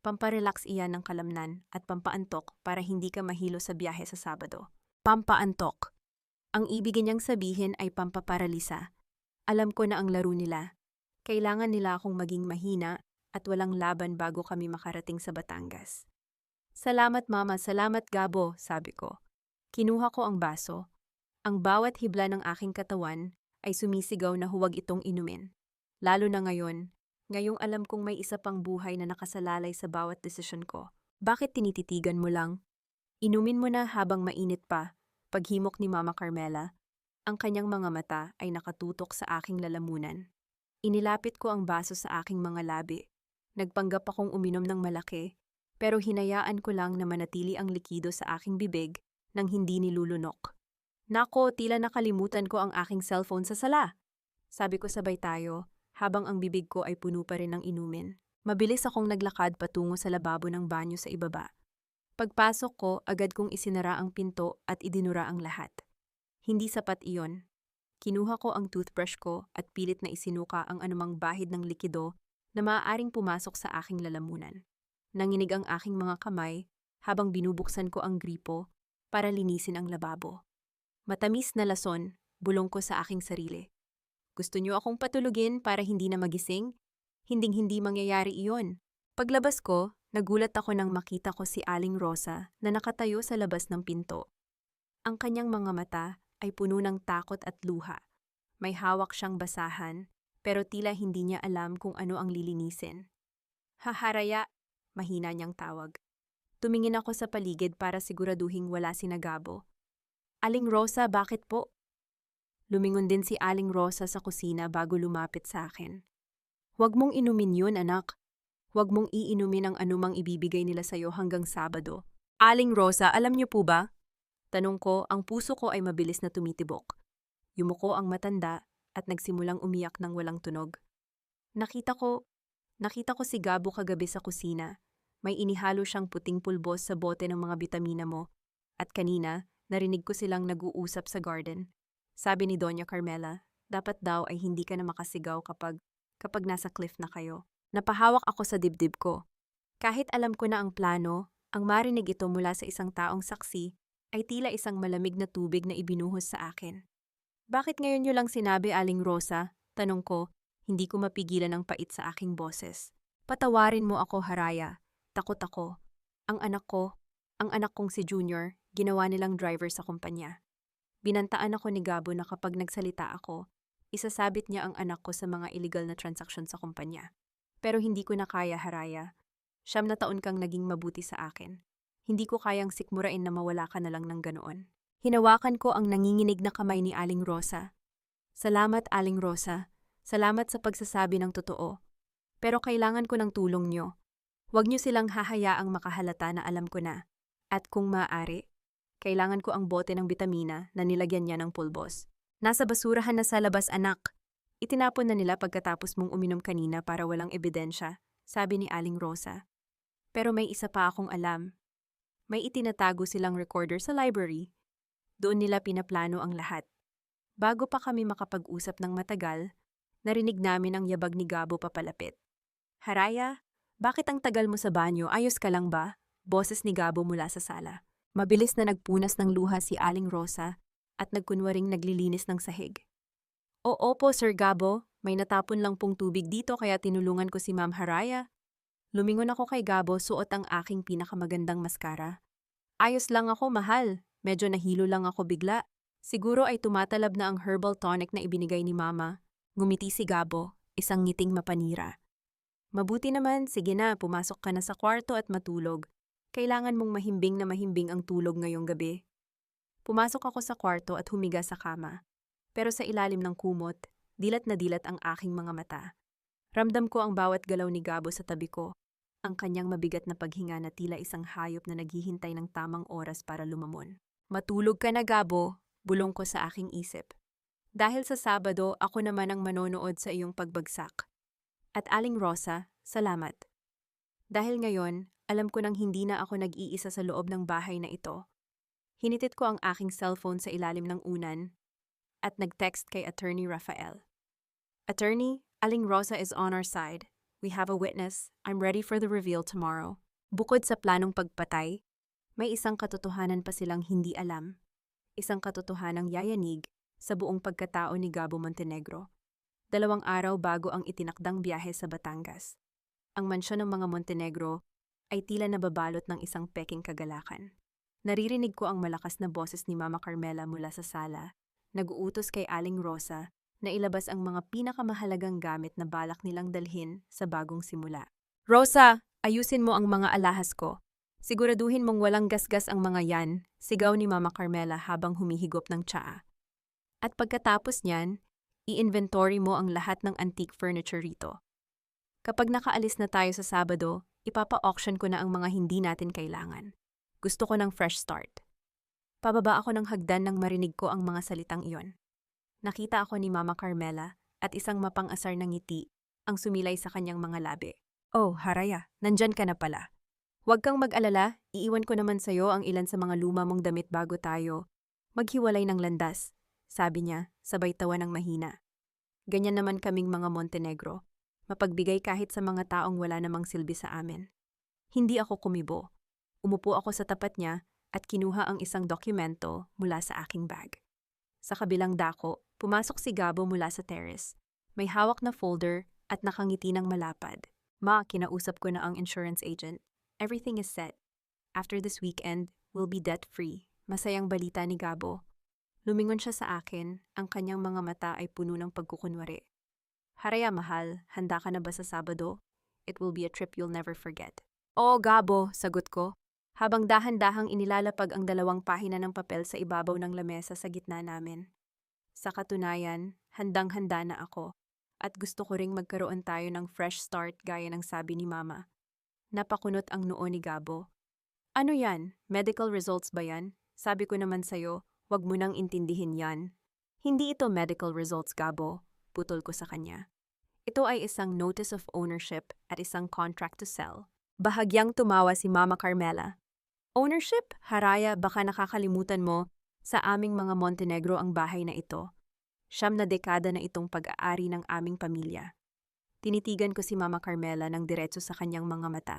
Pamparelax iyan ng kalamnan at pampaantok para hindi ka mahilo sa biyahe sa Sabado. Pampaantok. Ang ibig niyang sabihin ay pampaparalisa. Alam ko na ang laro nila. Kailangan nila akong maging mahina at walang laban bago kami makarating sa Batangas. Salamat, Mama, salamat, Gabo, sabi ko. Kinuha ko ang baso. Ang bawat hibla ng aking katawan ay sumisigaw na huwag itong inumin. Lalo na ngayong alam kong may isa pang buhay na nakasalalay sa bawat desisyon ko. Bakit tinititigan mo lang? Inumin mo na habang mainit pa. Paghimok ni Mama Carmela, ang kanyang mga mata ay nakatutok sa aking lalamunan. Inilapit ko ang baso sa aking mga labi. Nagpanggap akong uminom ng malaki, pero hinayaan ko lang na manatili ang likido sa aking bibig nang hindi nilulunok. Nako, tila nakalimutan ko ang aking cellphone sa sala. Sabi ko sabay tayo, habang ang bibig ko ay puno pa rin ng inumin. Mabilis akong naglakad patungo sa lababo ng banyo sa ibaba. Pagpasok ko, agad kong isinara ang pinto at idinura ang lahat. Hindi sapat iyon. Kinuha ko ang toothbrush ko at pilit na isinuka ang anumang bahid ng likido na maaaring pumasok sa aking lalamunan. Nanginig ang aking mga kamay habang binubuksan ko ang gripo para linisin ang lababo. Matamis na lason, bulong ko sa aking sarili. Gusto niyo akong patulugin para hindi na magising? Hinding-hindi mangyayari iyon. Paglabas ko, nagulat ako nang makita ko si Aling Rosa na nakatayo sa labas ng pinto. Ang kanyang mga mata ay puno ng takot at luha. May hawak siyang basahan, pero tila hindi niya alam kung ano ang lilinisin. Haharaya, mahina niyang tawag. Tumingin ako sa paligid para siguraduhing wala si Gabo. Aling Rosa, bakit po? Lumingon din si Aling Rosa sa kusina bago lumapit sa akin. Huwag mong inumin yun, anak. Huwag mong iinumin ang anumang ibibigay nila sa'yo hanggang Sabado. Aling Rosa, alam niyo po ba? Tanong ko, ang puso ko ay mabilis na tumitibok. Yumuko ang matanda at nagsimulang umiyak ng walang tunog. Nakita ko si Gabo kagabi sa kusina. May inihalo siyang puting pulbos sa bote ng mga bitamina mo. At kanina, narinig ko silang nag-uusap sa garden. Sabi ni Doña Carmela, dapat daw ay hindi ka na makasigaw kapag nasa cliff na kayo. Napahawak ako sa dibdib ko. Kahit alam ko na ang plano, ang marinig ito mula sa isang taong saksi ay tila isang malamig na tubig na ibinuhos sa akin. Bakit ngayon niyo lang sinabi, Aling Rosa? Tanong ko, hindi ko mapigilan ang pait sa aking boses. Patawarin mo ako, Haraya. Takot ako. Ang anak kong si Junior, ginawa nilang driver sa kumpanya. Binantaan ako ni Gabo na kapag nagsalita ako, isasabit niya ang anak ko sa mga illegal na transaksyon sa kumpanya. Pero hindi ko na kaya, Haraya. 9 kang naging mabuti sa akin. Hindi ko kayang sikmurain na mawala ka na lang ng ganoon. Hinawakan ko ang nanginginig na kamay ni Aling Rosa. Salamat, Aling Rosa. Salamat sa pagsasabi ng totoo. Pero kailangan ko ng tulong nyo. Huwag nyo silang hahayaang makahalata na alam ko na. At kung maaari, kailangan ko ang bote ng bitamina na nilagyan niya ng pulbos. Nasa basurahan na sa labas, anak. Itinapon na nila pagkatapos mong uminom kanina para walang ebidensya, sabi ni Aling Rosa. Pero may isa pa akong alam. May itinatago silang recorder sa library. Doon nila pinaplano ang lahat. Bago pa kami makapag-usap ng matagal, narinig namin ang yabag ni Gabo papalapit. Haraya, bakit ang tagal mo sa banyo? Ayos ka lang ba? Boses ni Gabo mula sa sala. Mabilis na nagpunas ng luha si Aling Rosa at nagkunwaring naglilinis ng sahig. Oo po, Sir Gabo. May natapon lang pong tubig dito kaya tinulungan ko si Ma'am Haraya. Lumingon ako kay Gabo, suot ang aking pinakamagandang maskara. Ayos lang ako, mahal. Medyo nahilo lang ako bigla. Siguro ay tumatalab na ang herbal tonic na ibinigay ni Mama. Ngumiti si Gabo, isang ngiting mapanira. Mabuti naman, sige na, pumasok ka na sa kwarto at matulog. Kailangan mong mahimbing na mahimbing ang tulog ngayong gabi. Pumasok ako sa kwarto at humiga sa kama. Pero sa ilalim ng kumot, dilat na dilat ang aking mga mata. Ramdam ko ang bawat galaw ni Gabo sa tabi ko. Ang kanyang mabigat na paghinga na tila isang hayop na naghihintay ng tamang oras para lumamon. Matulog ka na, Gabo, bulong ko sa aking isip. Dahil sa Sabado, ako naman ang manonood sa iyong pagbagsak. At Aling Rosa, salamat. Dahil ngayon, alam ko nang hindi na ako nag-iisa sa loob ng bahay na ito. Hinitit ko ang aking cellphone sa ilalim ng unan at nag-text kay Attorney Rafael. Attorney, Aling Rosa is on our side. We have a witness. I'm ready for the reveal tomorrow. Bukod sa planong pagpatay, may isang katotohanan pa silang hindi alam. Isang katotohanang yayanig sa buong pagkatao ni Gabo Montenegro. 2 araw bago ang itinakdang biyahe sa Batangas. Ang mansyon ng mga Montenegro ay tila nababalot ng isang peking kagalakan. Naririnig ko ang malakas na boses ni Mama Carmela mula sa sala, nag-uutos kay Aling Rosa na ilabas ang mga pinakamahalagang gamit na balak nilang dalhin sa bagong simula. Rosa, ayusin mo ang mga alahas ko. Siguraduhin mong walang gasgas ang mga yan, sigaw ni Mama Carmela habang humihigop ng tsaa. At pagkatapos niyan, i-inventory mo ang lahat ng antique furniture rito. Kapag nakaalis na tayo sa Sabado, ipapa-auction ko na ang mga hindi natin kailangan. Gusto ko ng fresh start. Pababa ako ng hagdan nang marinig ko ang mga salitang iyon. Nakita ako ni Mama Carmela at isang mapang-asar na ngiti ang sumilay sa kanyang mga labi. Oh, Haraya, nandyan ka na pala. Huwag kang mag-alala, iiwan ko naman sa'yo ang ilan sa mga luma mong damit bago tayo maghiwalay ng landas, sabi niya, sabay tawa ng mahina. Ganyan naman kaming mga Montenegro, mapagbigay kahit sa mga taong wala namang silbi sa amin. Hindi ako kumibo. Umupo ako sa tapat niya at kinuha ang isang dokumento mula sa aking bag. Sa kabilang dako, pumasok si Gabo mula sa terrace. May hawak na folder at nakangiti ng malapad. Ma, kinausap ko na ang insurance agent. Everything is set. After this weekend, we'll be debt-free. Masayang balita ni Gabo. Lumingon siya sa akin, ang kanyang mga mata ay puno ng pagkukunwari. Haraya mahal, handa ka na ba sa Sabado? It will be a trip you'll never forget. Oo, Gabo, sagot ko. Habang dahan-dahang inilalapag ang 2 pahina ng papel sa ibabaw ng lamesa sa gitna namin. Sa katunayan, handang-handa na ako. At gusto ko ring magkaroon tayo ng fresh start gaya ng sabi ni Mama. Napakunot ang noo ni Gabo. Ano yan? Medical results ba yan? Sabi ko naman sa'yo, wag mo nang intindihin yan. Hindi ito medical results, Gabo. Putol ko sa kanya. Ito ay isang notice of ownership at isang contract to sell. Bahagyang tumawa si Mama Carmela. Ownership? Haraya, baka nakakalimutan mo, sa aming mga Montenegro ang bahay na ito. 9 na dekada na itong pag-aari ng aming pamilya. Tinitigan ko si Mama Carmela ng diretso sa kanyang mga mata.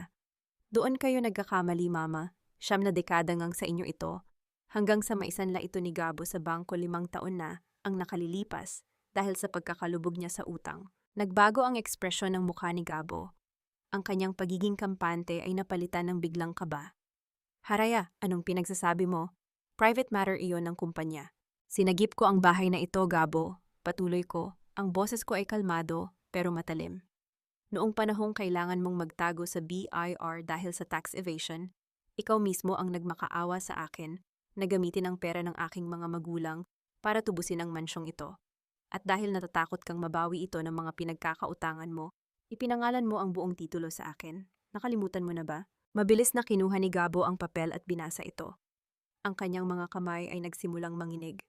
Doon kayo nagkakamali, Mama. 9 na dekada ngang sa inyo ito. Hanggang sa maisanla ito ni Gabo sa bangko 5 taon na ang nakalilipas dahil sa pagkakalubog niya sa utang. Nagbago ang ekspresyon ng mukha ni Gabo. Ang kanyang pagiging kampante ay napalitan ng biglang kaba. Haraya, anong pinagsasabi mo? Private matter iyon ng kumpanya. Sinagip ko ang bahay na ito, Gabo. Patuloy ko, ang boses ko ay kalmado pero matalim. Noong panahong kailangan mong magtago sa BIR dahil sa tax evasion, ikaw mismo ang nagmakaawa sa akin na gamitin ang pera ng aking mga magulang para tubusin ang mansyong ito. At dahil natatakot kang mabawi ito ng mga pinagkakautangan mo, ipinangalan mo ang buong titulo sa akin. Nakalimutan mo na ba? Mabilis na kinuha ni Gabo ang papel at binasa ito. Ang kanyang mga kamay ay nagsimulang manginig.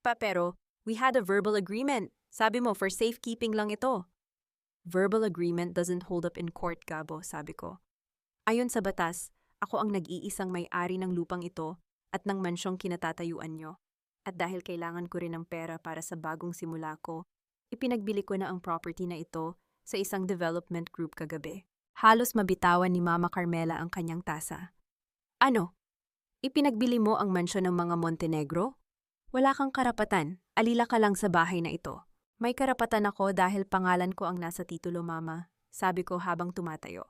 Pero, we had a verbal agreement. Sabi mo, for safekeeping lang ito. Verbal agreement doesn't hold up in court, Gabo, sabi ko. Ayon sa batas, ako ang nag-iisang may-ari ng lupang ito at ng mansyong kinatatayuan nyo. At dahil kailangan ko rin ng pera para sa bagong simula ko, ipinagbili ko na ang property na ito sa isang development group kagabi. Halos mabitawan ni Mama Carmela ang kanyang tasa. Ano? Ipinagbili mo ang mansyon ng mga Montenegro? Wala kang karapatan, alila ka lang sa bahay na ito. May karapatan ako dahil pangalan ko ang nasa titulo, Mama, sabi ko habang tumatayo.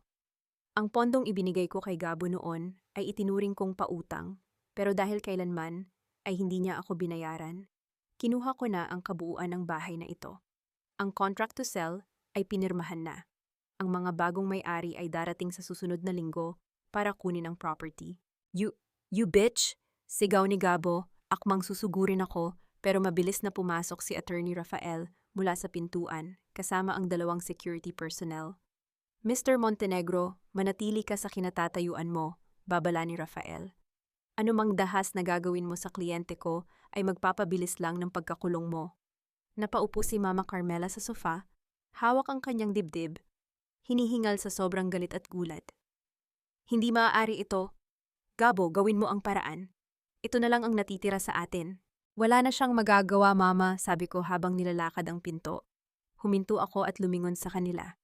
Ang pondong ibinigay ko kay Gabo noon ay itinuring kong pautang, pero dahil kailanman ay hindi niya ako binayaran, kinuha ko na ang kabuuan ng bahay na ito. Ang contract to sell ay pinirmahan na. Ang mga bagong may-ari ay darating sa susunod na linggo para kunin ang property. You bitch! Sigaw ni Gabo, akmang susugurin ako, pero mabilis na pumasok si Attorney Rafael mula sa pintuan kasama ang 2 security personnel. Mr. Montenegro, manatili ka sa kinatatayuan mo, babala ni Rafael. Anumang dahas na gagawin mo sa kliyente ko ay magpapabilis lang ng pagkakulong mo. Napaupo si Mama Carmela sa sofa, hawak ang kanyang dibdib, hinihingal sa sobrang galit at gulat. Hindi maaari ito. Gabo, gawin mo ang paraan. Ito na lang ang natitira sa atin. Wala na siyang magagawa, Mama, sabi ko habang nilalakad ang pinto. Huminto ako at lumingon sa kanila.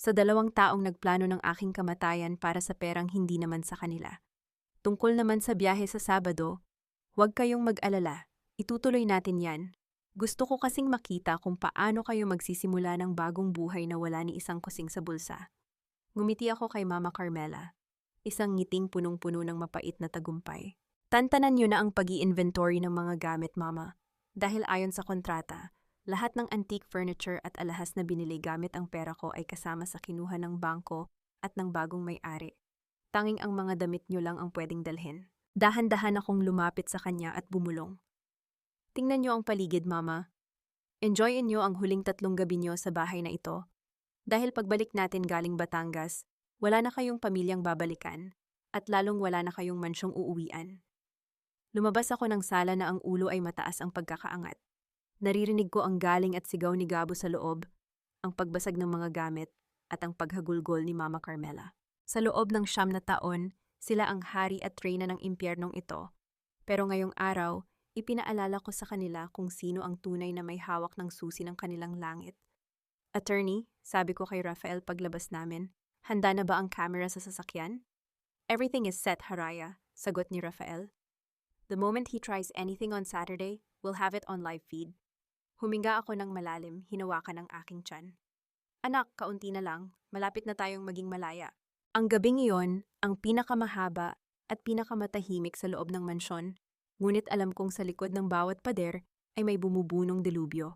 Sa 2 taong nagplano ng aking kamatayan para sa perang hindi naman sa kanila. Tungkol naman sa biyahe sa Sabado, huwag kayong mag-alala. Itutuloy natin yan. Gusto ko kasing makita kung paano kayo magsisimula ng bagong buhay na wala ni isang kusing sa bulsa. Ngumiti ako kay Mama Carmela. Isang ngiting punong-puno ng mapait na tagumpay. Tantanan niyo na ang pag-i-inventory ng mga gamit, Mama. Dahil ayon sa kontrata, lahat ng antique furniture at alahas na binili gamit ang pera ko ay kasama sa kinuha ng bangko at ng bagong may-ari. Tanging ang mga damit niyo lang ang pwedeng dalhin. Dahan-dahan akong lumapit sa kanya at bumulong. Tingnan niyo ang paligid, Mama. Enjoyin niyo ang huling 3 gabi niyo sa bahay na ito. Dahil pagbalik natin galing Batangas, wala na kayong pamilyang babalikan at lalong wala na kayong mansyong uuwian. Lumabas ako ng sala na ang ulo ay mataas ang pagkakaangat. Naririnig ko ang galing at sigaw ni Gabo sa loob, ang pagbasag ng mga gamit at ang paghagulgol ni Mama Carmela. Sa loob ng 9 na taon, sila ang hari at reyna ng impyernong ito. Pero ngayong araw, ipinaalala ko sa kanila kung sino ang tunay na may hawak ng susi ng kanilang langit. Attorney, sabi ko kay Rafael paglabas namin, handa na ba ang camera sa sasakyan? Everything is set, Haraya, sagot ni Rafael. The moment he tries anything on Saturday, we'll have it on live feed. Huminga ako ng malalim, hinawakan ang aking tiyan. Anak, kaunti na lang, malapit na tayong maging malaya. Ang gabing iyon, ang pinakamahaba at pinakamatahimik sa loob ng mansyon, ngunit alam kong sa likod ng bawat pader ay may bumubunong delubyo.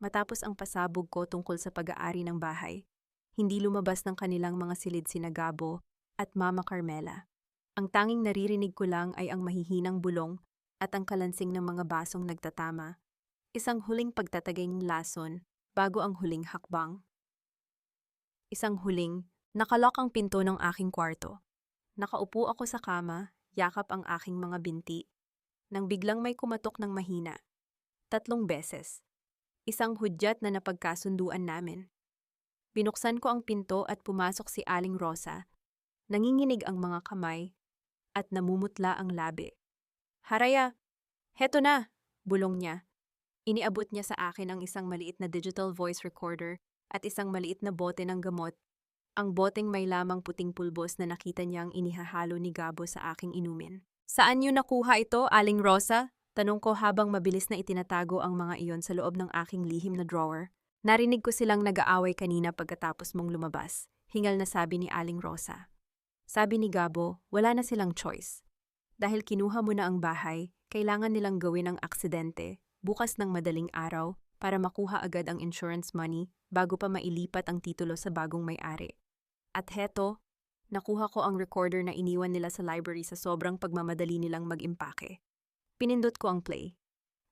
Matapos ang pasabog ko tungkol sa pag-aari ng bahay, hindi lumabas ng kanilang mga silid sina Gabo at Mama Carmela. Ang tanging naririnig ko lang ay ang mahihinang bulong at ang kalansing ng mga basong nagtatama. Isang huling pagtataging lason bago ang huling hakbang. Isang huling, nakalok ang pinto ng aking kwarto. Nakaupo ako sa kama, yakap ang aking mga binti, nang biglang may kumatok ng mahina. 3 beses. Isang hudyat na napagkasunduan namin. Binuksan ko ang pinto at pumasok si Aling Rosa. Nanginginig ang mga kamay at namumutla ang labi. Haraya, heto na, bulong niya. Iniabot niya sa akin ang isang maliit na digital voice recorder at isang maliit na bote ng gamot. Ang boteng may lamang puting pulbos na nakita niyang inihahalo ni Gabo sa aking inumin. Saan niyo nakuha ito, Aling Rosa? Tanong ko habang mabilis na itinatago ang mga iyon sa loob ng aking lihim na drawer. Narinig ko silang nag-aaway kanina pagkatapos mong lumabas, hingal na sabi ni Aling Rosa. Sabi ni Gabo, wala na silang choice. Dahil kinuha mo na ang bahay, kailangan nilang gawin ang aksidente, bukas ng madaling araw, para makuha agad ang insurance money bago pa mailipat ang titulo sa bagong may-ari. At heto, nakuha ko ang recorder na iniwan nila sa library sa sobrang pagmamadali nilang mag-impake. Pinindot ko ang play.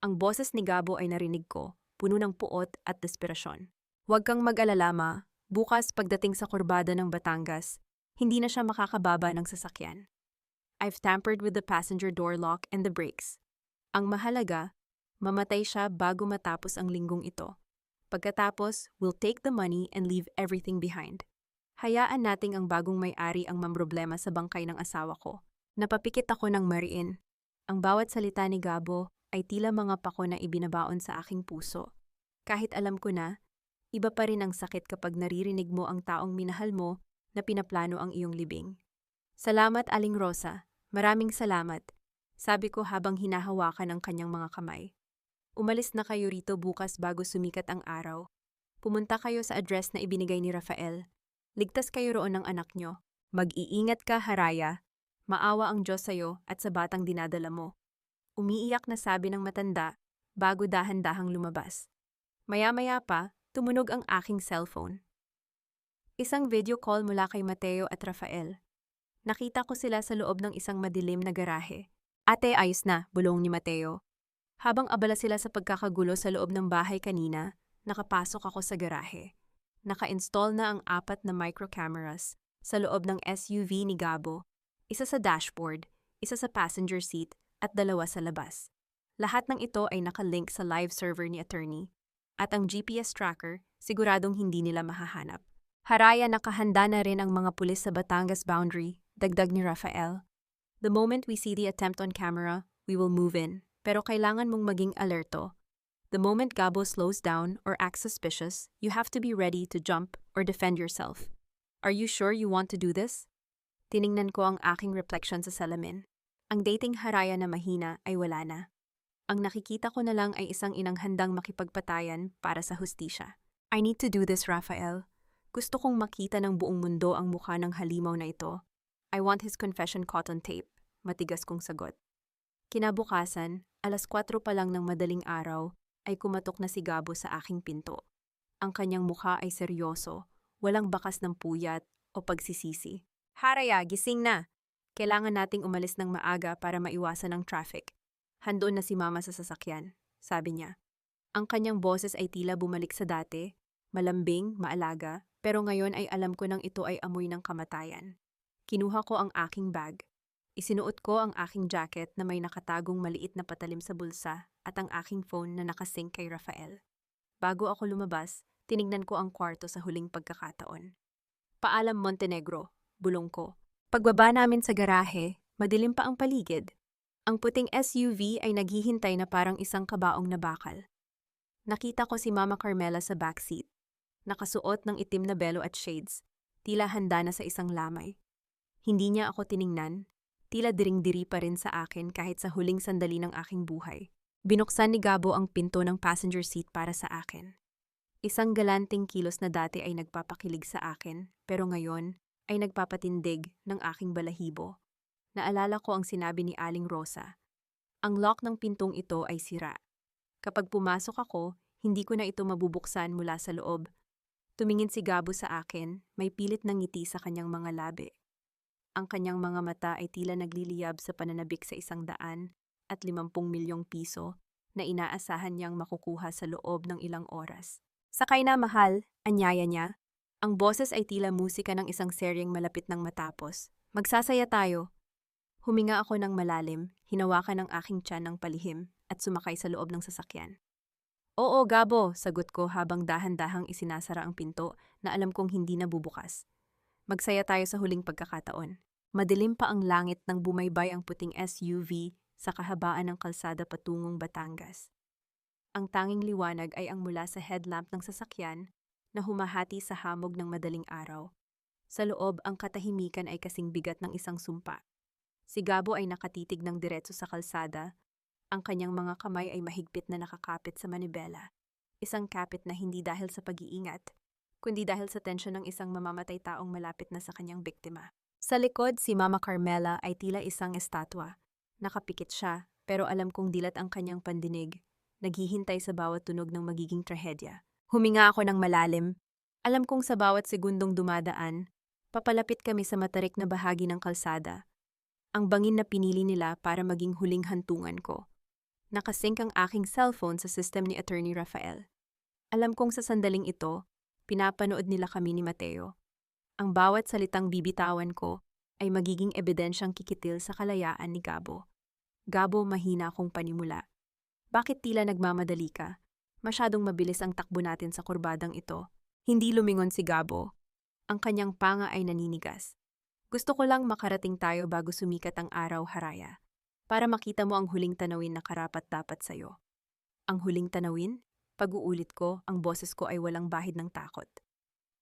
Ang boses ni Gabo ay narinig ko, puno ng puot at desperasyon. Huwag kang mag-alala, ma. Bukas pagdating sa kurbada ng Batangas, hindi na siya makakababa ng sasakyan. I've tampered with the passenger door lock and the brakes. Ang mahalaga, mamatay siya bago matapos ang linggong ito. Pagkatapos, we'll take the money and leave everything behind. Hayaan nating ang bagong may-ari ang mamroblema sa bangkay ng asawa ko. Napapikit ako ng mariin. Ang bawat salita ni Gabo ay tila mga pako na ibinabaon sa aking puso. Kahit alam ko na, iba pa rin ang sakit kapag naririnig mo ang taong minahal mo na pinaplano ang iyong libing. Salamat, Aling Rosa. Maraming salamat, sabi ko habang hinahawakan ang kanyang mga kamay. Umalis na kayo rito bukas bago sumikat ang araw. Pumunta kayo sa address na ibinigay ni Rafael. Ligtas kayo roon ng anak nyo. Mag-iingat ka, Haraya. Maawa ang Diyos sa'yo at sa batang dinadala mo. Umiiyak na sabi ng matanda bago dahan-dahang lumabas. Maya-maya pa, tumunog ang aking cellphone. Isang video call mula kay Mateo at Rafael. Nakita ko sila sa loob ng isang madilim na garahe. Ate, ayos na, bulong ni Mateo. Habang abala sila sa pagkakagulo sa loob ng bahay kanina, nakapasok ako sa garahe. Naka-install na ang 4 na micro-cameras sa loob ng SUV ni Gabo, isa sa dashboard, isa sa passenger seat, at 2 sa labas. Lahat ng ito ay nakalink sa live server ni attorney, at ang GPS tracker siguradong hindi nila mahahanap. Haraya, nakahanda na rin ang mga pulis sa Batangas boundary, dagdag ni Rafael. The moment we see the attempt on camera, we will move in, pero kailangan mong maging alerto. The moment Gabo slows down or acts suspicious, you have to be ready to jump or defend yourself. Are you sure you want to do this? Tiningnan ko ang aking reflection sa salamin. Ang dating Haraya na mahina ay wala na. Ang nakikita ko na lang ay isang inang handang makipagpatayan para sa hustisya. I need to do this, Rafael. Gusto kong makita ng buong mundo ang mukha ng halimaw na ito. I want his confession caught on tape. Matigas kong sagot. Kinabukasan, 4:00 pa lang ng madaling araw, ay kumatok na si Gabo sa aking pinto. Ang kanyang mukha ay seryoso, walang bakas ng puyat o pagsisisi. Haraya, gising na! Kailangan nating umalis ng maaga para maiwasan ang traffic. Handoon na si Mama sa sasakyan, sabi niya. Ang kanyang boses ay tila bumalik sa dati, malambing, maalaga, pero ngayon ay alam ko nang ito ay amoy ng kamatayan. Kinuha ko ang aking bag. Isinuot ko ang aking jacket na may nakatagong maliit na patalim sa bulsa at ang aking phone na nakasync kay Rafael. Bago ako lumabas, tinignan ko ang kwarto sa huling pagkakataon. Paalam, Montenegro, bulong ko. Pagbaba namin sa garahe, madilim pa ang paligid. Ang puting SUV ay naghihintay na parang isang kabaong na bakal. Nakita ko si Mama Carmela sa backseat. Nakasuot ng itim na belo at shades, tila handa na sa isang lamay. Hindi niya ako tiningnan, tila diring-diri pa rin sa akin kahit sa huling sandali ng aking buhay. Binuksan ni Gabo ang pinto ng passenger seat para sa akin. Isang galanting kilos na dati ay nagpapakilig sa akin, pero ngayon ay nagpapatindig ng aking balahibo. Naalala ko ang sinabi ni Aling Rosa. Ang lock ng pintong ito ay sira. Kapag pumasok ako, hindi ko na ito mabubuksan mula sa loob. Tumingin si Gabo sa akin, may pilit na ngiti sa kanyang mga labi. Ang kanyang mga mata ay tila nagliliyab sa pananabik sa 150 milyong piso na inaasahan niyang makukuha sa loob ng ilang oras. Sakay na, mahal, anyaya niya. Ang boses ay tila musika ng isang seryeng malapit ng matapos. Magsasaya tayo. Huminga ako ng malalim, hinawakan ang aking tiyan ng palihim at sumakay sa loob ng sasakyan. Oo, Gabo, sagot ko habang dahan-dahang isinasara ang pinto na alam kong hindi na bubukas. Magsaya tayo sa huling pagkakataon. Madilim pa ang langit nang bumaybay ang puting SUV sa kahabaan ng kalsada patungong Batangas. Ang tanging liwanag ay ang mula sa headlamp ng sasakyan na humahati sa hamog ng madaling araw. Sa loob, ang katahimikan ay kasing bigat ng isang sumpa. Si Gabo ay nakatitig ng diretso sa kalsada. Ang kanyang mga kamay ay mahigpit na nakakapit sa manibela. Isang kapit na hindi dahil sa pag-iingat, kundi dahil sa tensyon ng isang mamamatay taong malapit na sa kanyang biktima. Sa likod, si Mama Carmela ay tila isang estatwa. Nakapikit siya, pero alam kong dilat ang kanyang pandinig. naghihintay sa bawat tunog ng magiging trahedya. Huminga ako ng malalim. Alam kong sa bawat segundong dumadaan, papalapit kami sa matarik na bahagi ng kalsada. Ang bangin na pinili nila para maging huling hantungan ko. Nakasync ang aking cellphone sa system ni Attorney Rafael. Alam kong sa sandaling ito, pinapanood nila kami ni Mateo. Ang bawat salitang bibitawan ko ay magiging ebidensyang kikitil sa kalayaan ni Gabo. Gabo, mahina akong panimula. Bakit tila nagmamadali ka? Masyadong mabilis ang takbo natin sa kurbadang ito. Hindi lumingon si Gabo. Ang kanyang panga ay naninigas. Gusto ko lang makarating tayo bago sumikat ang araw, Haraya. Para makita mo ang huling tanawin na karapat-dapat sa'yo. Ang huling tanawin? Pag-uulit ko, ang boses ko ay walang bahid ng takot.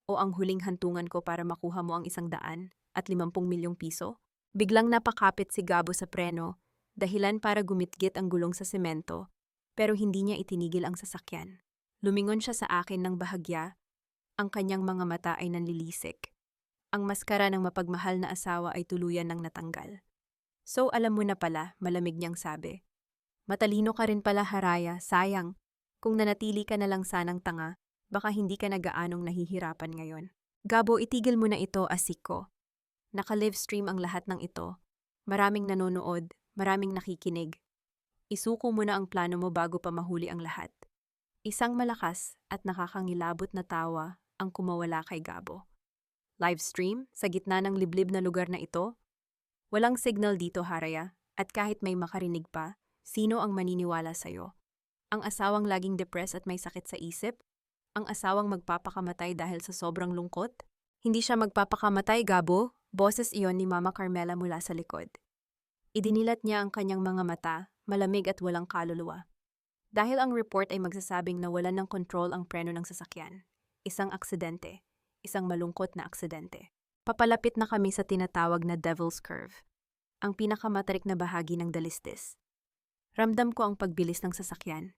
O ang huling hantungan ko para makuha mo ang 100 at 50 milyong piso? Biglang napakapit si Gabo sa preno, dahilan para gumitgit ang gulong sa semento, pero hindi niya itinigil ang sasakyan. Lumingon siya sa akin ng bahagya, ang kanyang mga mata ay nanlilisik. Ang maskara ng mapagmahal na asawa ay tuluyan ng natanggal. So alam mo na pala, malamig niyang sabi. Matalino ka rin pala, Haraya, sayang. Kung nanatili ka na lang sanang tanga, baka hindi ka na gaanong nahihirapan ngayon. Gabo, itigil mo na ito, asik ko. Naka-livestream ang lahat ng ito. Maraming nanonood, maraming nakikinig. Isuko mo na ang plano mo bago pa mahuli ang lahat. Isang malakas at nakakangilabot na tawa ang kumawala kay Gabo. Livestream sa gitna ng liblib na lugar na ito? Walang signal dito, Haraya, at kahit may makarinig pa, sino ang maniniwala sa'yo? Ang asawang laging depressed at may sakit sa isip? Ang asawang magpapakamatay dahil sa sobrang lungkot? Hindi siya magpapakamatay, Gabo. Boses iyon ni Mama Carmela mula sa likod. Idinilat niya ang kanyang mga mata, malamig at walang kaluluwa. Dahil ang report ay magsasabing nawalan ng kontrol ang preno ng sasakyan. Isang aksidente. Isang malungkot na aksidente. Papalapit na kami sa tinatawag na Devil's Curve, ang pinakamatarik na bahagi ng dalistis. Ramdam ko ang pagbilis ng sasakyan.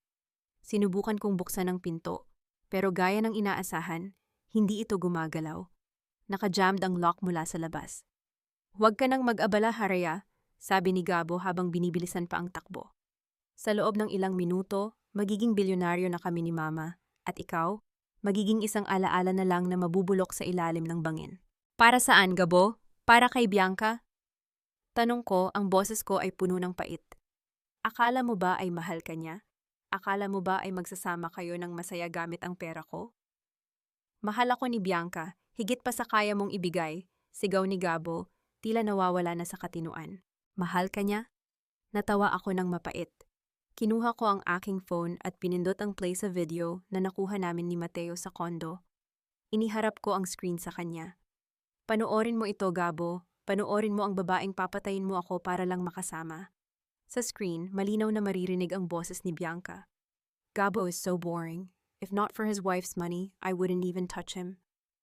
Sinubukan kong buksan ang pinto, pero gaya ng inaasahan, hindi ito gumagalaw. Naka-jammed ang lock mula sa labas. Huwag ka nang mag-abala, Haraya, sabi ni Gabo habang binibilisan pa ang takbo. Sa loob ng ilang minuto, magiging bilyonaryo na kami ni Mama, at ikaw, magiging isang alaala na lang na mabubulok sa ilalim ng bangin. Para saan, Gabo? Para kay Bianca? Tanong ko, ang boses ko ay puno ng pait. Akala mo ba ay mahal ka niya? Akala mo ba ay magsasama kayo ng masaya gamit ang pera ko? Mahal ako ni Bianca, higit pa sa kaya mong ibigay, sigaw ni Gabo, tila nawawala na sa katinuan. Mahal ka niya? Natawa ako ng mapait. Kinuha ko ang aking phone at pinindot ang play sa video na nakuha namin ni Mateo sa kondo. Iniharap ko ang screen sa kanya. Panoorin mo ito, Gabo. Panoorin mo ang babaeng papatayin mo ako para lang makasama. Sa screen, malinaw na maririnig ang boses ni Bianca. Gabo is so boring. If not for his wife's money, I wouldn't even touch him.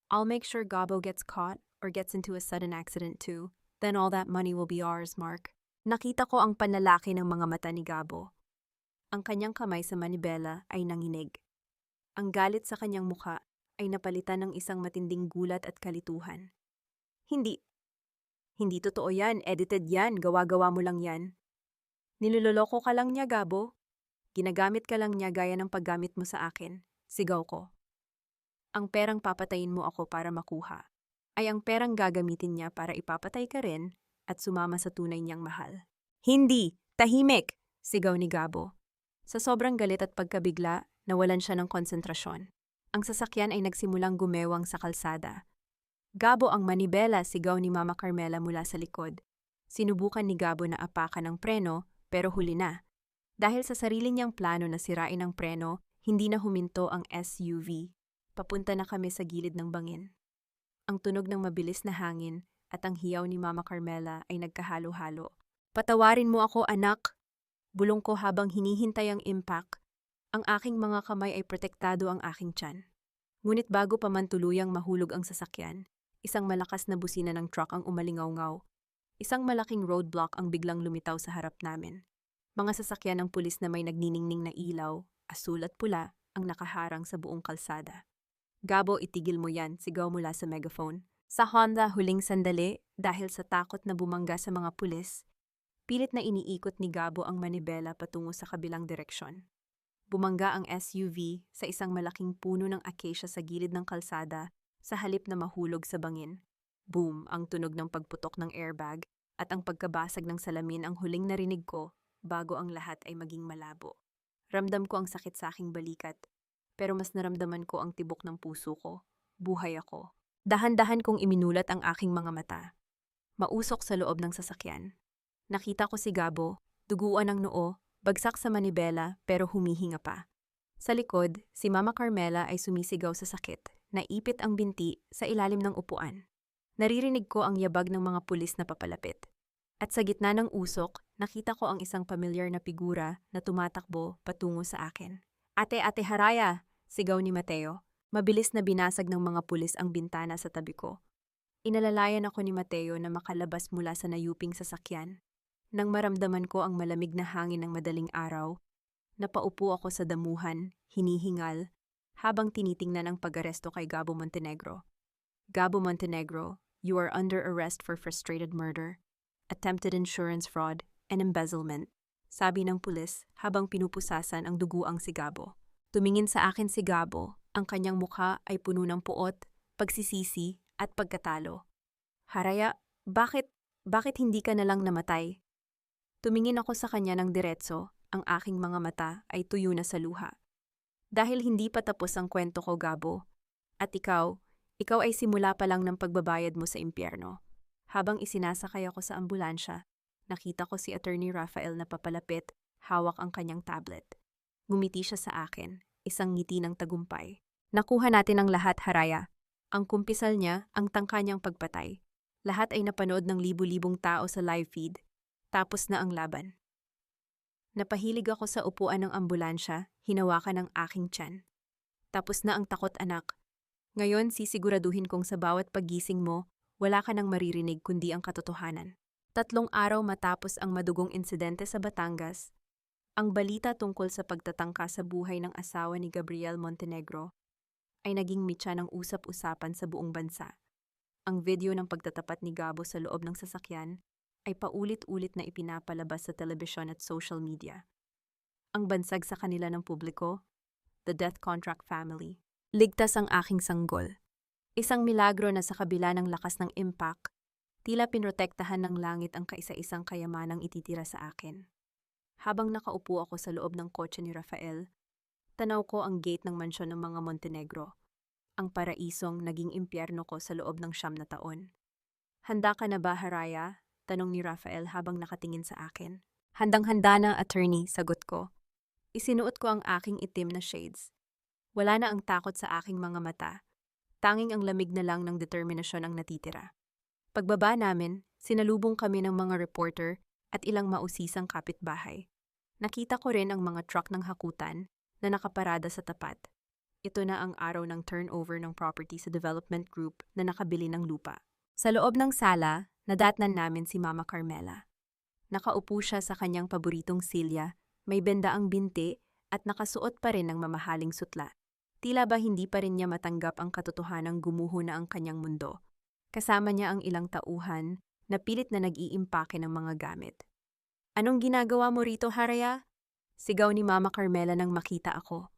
I'll make sure Gabo gets caught or gets into a sudden accident too. Then all that money will be ours, Mark. Nakita ko ang panlalaki ng mga mata ni Gabo. Ang kanyang kamay sa manibela ay nanginig. Ang galit sa kanyang mukha ay napalitan ng isang matinding gulat at kalituhan. Hindi totoo yan, edited yan, gawa-gawa mo lang yan. Niloloko ka lang niya, Gabo. Ginagamit ka lang niya gaya ng paggamit mo sa akin, sigaw ko. Ang perang papatayin mo ako para makuha, ay ang perang gagamitin niya para ipapatay ka rin at sumama sa tunay niyang mahal. Hindi! Tahimik! Sigaw ni Gabo. Sa sobrang galit at pagkabigla, nawalan siya ng konsentrasyon. Ang sasakyan ay nagsimulang gumewang sa kalsada. Gabo, ang manibela, sigaw ni Mama Carmela mula sa likod. Sinubukan ni Gabo na apakan ang preno, pero huli na. Dahil sa sarili niyang plano na sirain ang preno, hindi na huminto ang SUV. Papunta na kami sa gilid ng bangin. Ang tunog ng mabilis na hangin at ang hiyaw ni Mama Carmela ay nagkahalo-halo. Patawarin mo ako, anak! Bulong ko habang hinihintay ang impact. Ang aking mga kamay ay protektado ang aking tiyan. Ngunit bago pa man tuluyang mahulog ang sasakyan, isang malakas na busina ng truck ang umalingaw-ngaw. Isang malaking roadblock ang biglang lumitaw sa harap namin. Mga sasakyan ng pulis na may nagniningning na ilaw, asul at pula, ang nakaharang sa buong kalsada. Gabo, itigil mo yan, sigaw mula sa megaphone. Sa Honda, huling sandali, dahil sa takot na bumangga sa mga pulis, pilit na iniikot ni Gabo ang manibela patungo sa kabilang direksyon. Bumangga ang SUV sa isang malaking puno ng acacia sa gilid ng kalsada sa halip na mahulog sa bangin. Boom! Ang tunog ng pagputok ng airbag at ang pagkabasag ng salamin ang huling narinig ko bago ang lahat ay maging malabo. Ramdam ko ang sakit sa aking balikat, pero mas naramdaman ko ang tibok ng puso ko. Buhay ako. Dahan-dahan kong iminulat ang aking mga mata. Mausok sa loob ng sasakyan. Nakita ko si Gabo, duguan ng noo, bagsak sa manibela pero humihinga pa. Sa likod, si Mama Carmela ay sumisigaw sa sakit, naipit ang binti sa ilalim ng upuan. Naririnig ko ang yabag ng mga pulis na papalapit. At sa gitna ng usok, nakita ko ang isang pamilyar na figura na tumatakbo patungo sa akin. Ate, Ate Haraya! Sigaw ni Mateo. Mabilis na binasag ng mga pulis ang bintana sa tabi ko. Inalalayan ako ni Mateo na makalabas mula sa nayuping sasakyan. Nang maramdaman ko ang malamig na hangin ng madaling araw, napaupo ako sa damuhan, hinihingal, habang tinitingnan ang pag-aresto kay Gabo Montenegro. Gabo Montenegro, you are under arrest for frustrated murder, attempted insurance fraud, and embezzlement, sabi ng pulis habang pinupusasan ang duguang si Gabo. Tumingin sa akin si Gabo, ang kanyang mukha ay puno ng puot, pagsisisi, at pagkatalo. Haraya, bakit hindi ka na lang namatay? Tumingin ako sa kanya ng diretso, ang aking mga mata ay tuyo na sa luha. Dahil hindi pa tapos ang kwento ko, Gabo. At ikaw ay simula pa lang ng pagbabayad mo sa impyerno. Habang isinasakay ako sa ambulansya, nakita ko si Attorney Rafael na papalapit, hawak ang kanyang tablet. Ngumiti siya sa akin, isang ngiti ng tagumpay. Nakuha natin ang lahat, Haraya. Ang kumpisal niya, ang tangka niyang pagpatay. Lahat ay napanood ng libu-libong tao sa live feed. Tapos na ang laban. Napahilig ako sa upuan ng ambulansya, hinawakan ng aking tiyan. Tapos na ang takot, anak. Ngayon sisiguraduhin kong sa bawat paggising mo, wala ka nang maririnig kundi ang katotohanan. 3 araw matapos ang madugong insidente sa Batangas, ang balita tungkol sa pagtatangka sa buhay ng asawa ni Gabriel Montenegro ay naging mitya ng usap-usapan sa buong bansa. Ang video ng pagtatapat ni Gabo sa loob ng sasakyan ay paulit-ulit na ipinapalabas sa telebisyon at social media. Ang bansag sa kanila ng publiko, the death contract family. Ligtas ang aking sanggol. Isang milagro na sa kabila ng lakas ng impact, tila pinrotektahan ng langit ang kaisa-isang kayamanang ititira sa akin. Habang nakaupo ako sa loob ng kotse ni Rafael, tanaw ko ang gate ng mansyon ng mga Montenegro, ang paraisong naging impyerno ko sa loob ng 9 na taon. Handa ka na ba, Haraya? Tanong ni Rafael habang nakatingin sa akin. Handang-handa na, attorney, sagot ko. Isinuot ko ang aking itim na shades. Wala na ang takot sa aking mga mata. Tanging ang lamig na lang ng determinasyon ang natitira. Pagbaba namin, sinalubong kami ng mga reporter at ilang mausisang kapitbahay. Nakita ko rin ang mga truck ng hakutan na nakaparada sa tapat. Ito na ang araw ng turnover ng property sa development group na nakabili ng lupa. Sa loob ng sala, nadatnan namin si Mama Carmela. Nakaupo siya sa kanyang paboritong silya, may bendaang binti at nakasuot pa rin ng mamahaling sutla. Tila ba hindi pa rin niya matanggap ang katotohanang gumuho na ang kanyang mundo. Kasama niya ang ilang tauhan na pilit na nag-iimpake ng mga gamit. Anong ginagawa mo rito, Haraya? Sigaw ni Mama Carmela nang makita ako.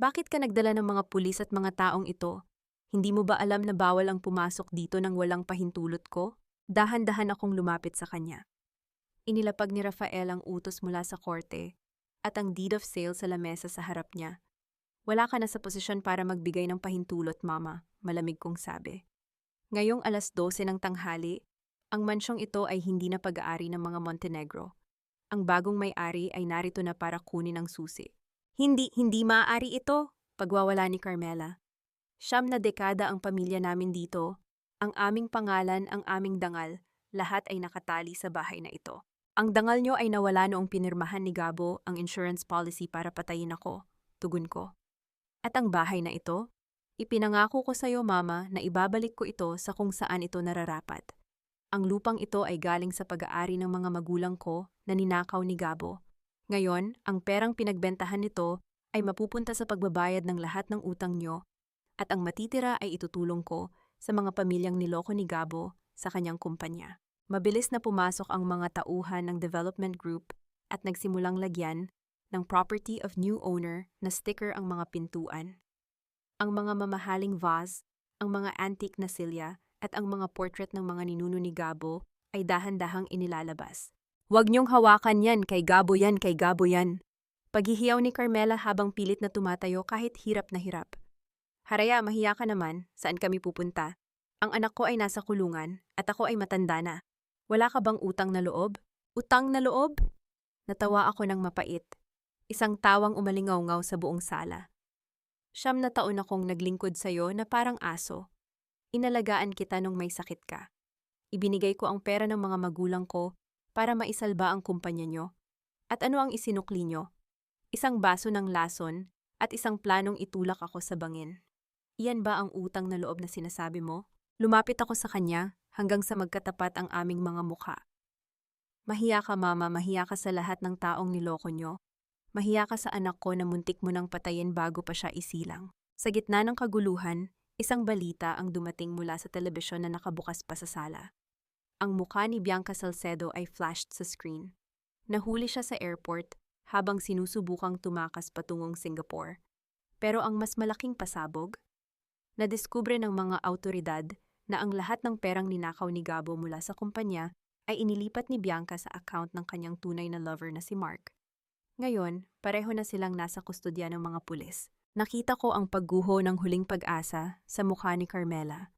Bakit ka nagdala ng mga pulis at mga taong ito? Hindi mo ba alam na bawal ang pumasok dito nang walang pahintulot ko? Dahan-dahan akong lumapit sa kanya. Inilapag ni Rafael ang utos mula sa korte at ang deed of sale sa lamesa sa harap niya. Wala ka na sa posisyon para magbigay ng pahintulot, Mama, malamig kong sabi. Ngayong 12:00 ng tanghali, ang mansyong ito ay hindi na pag-aari ng mga Montenegro. Ang bagong may-ari ay narito na para kunin ang susi. Hindi maaari ito, pagwawala ni Carmela. 9 na dekada ang pamilya namin dito. Ang aming pangalan, ang aming dangal, lahat ay nakatali sa bahay na ito. Ang dangal nyo ay nawala noong pinirmahan ni Gabo ang insurance policy para patayin ako, tugon ko. At ang bahay na ito? Ipinangako ko sa iyo, Mama, na ibabalik ko ito sa kung saan ito nararapat. Ang lupang ito ay galing sa pag-aari ng mga magulang ko na ninakaw ni Gabo. Ngayon, ang perang pinagbentahan nito ay mapupunta sa pagbabayad ng lahat ng utang nyo at ang matitira ay itutulong ko sa mga pamilyang niloko ni Gabo sa kanyang kumpanya. Mabilis na pumasok ang mga tauhan ng development group at nagsimulang lagyan ng property of new owner na sticker ang mga pintuan. Ang mga mamahaling vase, ang mga antique na silya, at ang mga portrait ng mga ninuno ni Gabo ay dahan-dahang inilalabas. "Huwag niyong hawakan yan, kay Gabo yan, kay Gabo yan." Paghihiyaw ni Carmela habang pilit na tumatayo kahit hirap na hirap. "Haraya, mahiya ka naman, saan kami pupunta? Ang anak ko ay nasa kulungan at ako ay matanda na. Wala ka bang utang na loob?" "Utang na loob?" Natawa ako ng mapait. Isang tawang umalingaw-ngaw sa buong sala. 9 na taon akong naglingkod sa'yo na parang aso. Inalagaan kita nung may sakit ka. Ibinigay ko ang pera ng mga magulang ko para maisalba ang kumpanya nyo. At ano ang isinukli nyo? Isang baso ng lason at isang planong itulak ako sa bangin. Iyan ba ang utang na loob na sinasabi mo? Lumapit ako sa kanya hanggang sa magkatapat ang aming mga mukha. "Mahiya ka, Mama, mahiya ka sa lahat ng taong niloko nyo. Mahiya ka sa anak ko na muntik mo nang patayin bago pa siya isilang." Sa gitna ng kaguluhan, isang balita ang dumating mula sa telebisyon na nakabukas pa sa sala. Ang mukha ni Bianca Salcedo ay flashed sa screen. Nahuli siya sa airport habang sinusubukang tumakas patungong Singapore. Pero ang mas malaking pasabog, nadiskubre ng mga autoridad na ang lahat ng perang ninakaw ni Gabo mula sa kumpanya ay inilipat ni Bianca sa account ng kanyang tunay na lover na si Mark. Ngayon, pareho na silang nasa kustodya ng mga pulis. Nakita ko ang pagguho ng huling pag-asa sa mukha ni Carmela.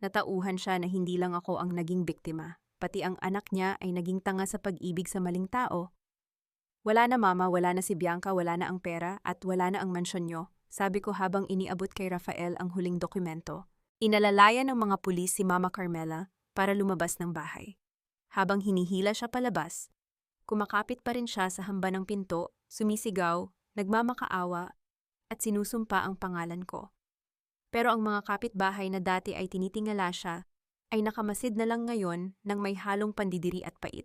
Natauhan siya na hindi lang ako ang naging biktima, pati ang anak niya ay naging tanga sa pag-ibig sa maling tao. "Wala na, Mama, wala na si Bianca, wala na ang pera at wala na ang mansyon niyo," sabi ko habang iniabot kay Rafael ang huling dokumento. Inalalayan ng mga pulis si Mama Carmela para lumabas ng bahay. Habang hinihila siya palabas, kumakapit pa rin siya sa hamba ng pinto, sumisigaw, nagmamakaawa, at sinusumpa ang pangalan ko. Pero ang mga kapitbahay na dati ay tinitingala siya, ay nakamasid na lang ngayon nang may halong pandidiri at pait.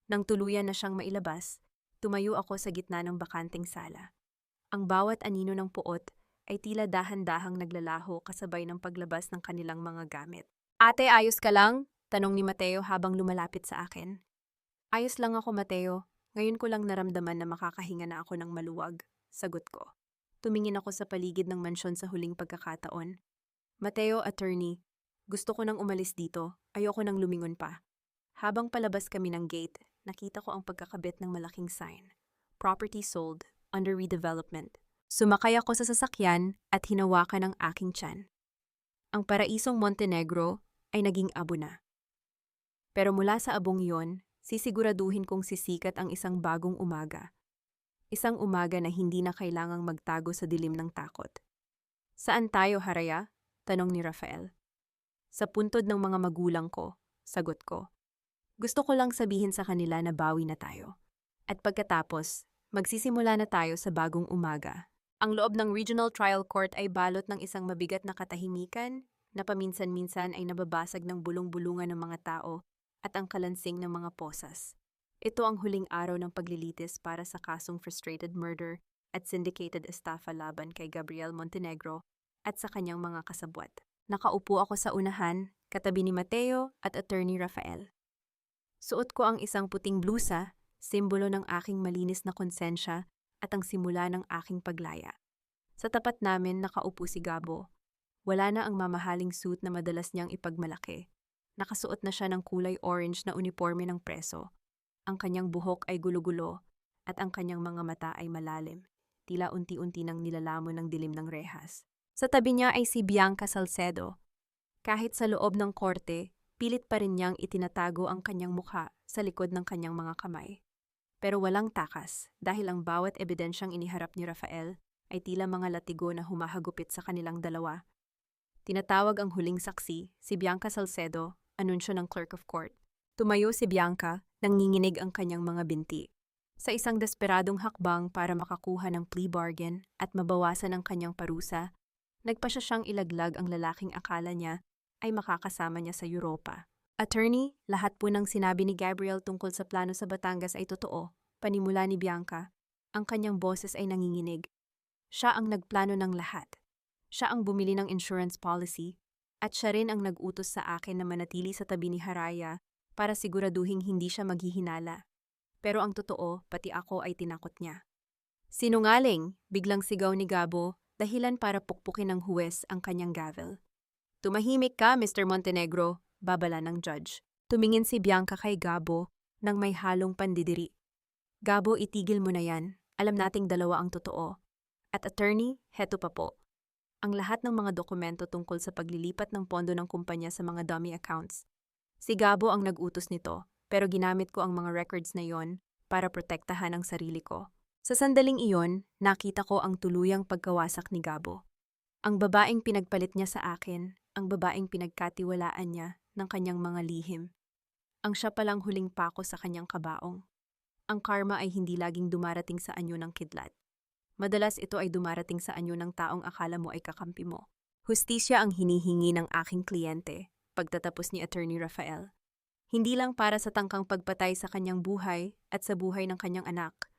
Nang tuluyan na siyang mailabas, tumayo ako sa gitna ng bakanting sala. Ang bawat anino ng puot ay tila dahan-dahang naglalaho kasabay ng paglabas ng kanilang mga gamit. "Ate, ayos ka lang?" tanong ni Mateo habang lumalapit sa akin. "Ayos lang ako, Mateo. Ngayon ko lang naramdaman na makakahinga na ako ng maluwag," sagot ko. Tumingin ako sa paligid ng mansyon sa huling pagkakataon. "Mateo, attorney, gusto ko nang umalis dito. Ayoko nang lumingon pa." Habang palabas kami ng gate, nakita ko ang pagkakabit ng malaking sign. "Property sold, under redevelopment." Sumakay ako sa sasakyan at hinawakan ang aking tiyan. Ang paraisong Montenegro ay naging abo na. Pero mula sa abong yon, sisiguraduhin kong sisikat ang isang bagong umaga. Isang umaga na hindi na kailangang magtago sa dilim ng takot. "Saan tayo, Haraya?" tanong ni Rafael. "Sa puntod ng mga magulang ko," sagot ko. Gusto ko lang sabihin sa kanila na bawi na tayo. At pagkatapos, magsisimula na tayo sa bagong umaga. Ang loob ng Regional Trial Court ay balot ng isang mabigat na katahimikan na paminsan-minsan ay nababasag ng bulong-bulungan ng mga tao at ang kalansing ng mga posas. Ito ang huling araw ng paglilitis para sa kasong frustrated murder at syndicated estafa laban kay Gabriel Montenegro at sa kanyang mga kasabwat. Nakaupo ako sa unahan, katabi ni Mateo at Attorney Rafael. Suot ko ang isang puting blusa, simbolo ng aking malinis na konsensya at ang simula ng aking paglaya. Sa tapat namin nakaupo si Gabo. Wala na ang mamahaling suit na madalas niyang ipagmalaki. Nakasuot na siya ng kulay orange na uniforme ng preso. Ang kanyang buhok ay gulo-gulo at ang kanyang mga mata ay malalim, tila unti-unti nang nilalamon ng dilim ng rehas. Sa tabi niya ay si Bianca Salcedo. Kahit sa loob ng korte, pilit pa rin niyang itinatago ang kanyang mukha sa likod ng kanyang mga kamay. Pero walang takas dahil ang bawat ebidensyang iniharap ni Rafael ay tila mga latigo na humahagupit sa kanilang dalawa. Tinatawag ang huling saksi, si Bianca Salcedo, anunsyo ng Clerk of Court. Tumayo si Bianca, nanginginig ang kanyang mga binti. Sa isang desperadong hakbang para makakuha ng plea bargain at mabawasan ang kanyang parusa, nagpasya siyang ilaglag ang lalaking akala niya ay makakasama niya sa Europa. "Attorney, lahat po ng sinabi ni Gabriel tungkol sa plano sa Batangas ay totoo," panimula ni Bianca. Ang kanyang boses ay nanginginig. Siya ang nagplano ng lahat. Siya ang bumili ng insurance policy at siya rin ang nag-utos sa akin na manatili sa tabi ni Haraya para siguraduhing hindi siya maghihinala. Pero ang totoo, pati ako ay tinakot niya. Sinungaling, biglang sigaw ni Gabo, dahilan para pukpukin ng huwes ang kanyang gavel. Tumahimik ka, Mr. Montenegro, babala ng judge. Tumingin si Bianca kay Gabo nang may halong pandidiri. Gabo, itigil mo na yan. Alam nating dalawa ang totoo. At attorney, heto pa po. Ang lahat ng mga dokumento tungkol sa paglilipat ng pondo ng kumpanya sa mga dummy accounts. Si Gabo ang nag-utos nito, pero ginamit ko ang mga records na yon para protektahan ang sarili ko. Sa sandaling iyon, nakita ko ang tuluyang pagkawasak ni Gabo. Ang babaeng pinagpalit niya sa akin, ang babaeng pinagkatiwalaan niya ng kanyang mga lihim. Ang siya palang huling pako sa kanyang kabaong. Ang karma ay hindi laging dumarating sa anyo ng kidlat. Madalas ito ay dumarating sa anyo ng taong akala mo ay kakampi mo. Hustisya ang hinihingi ng aking kliyente, pagtatapos ni Attorney Rafael. Hindi lang para sa tangkang pagpatay sa kanyang buhay at sa buhay ng kanyang anak,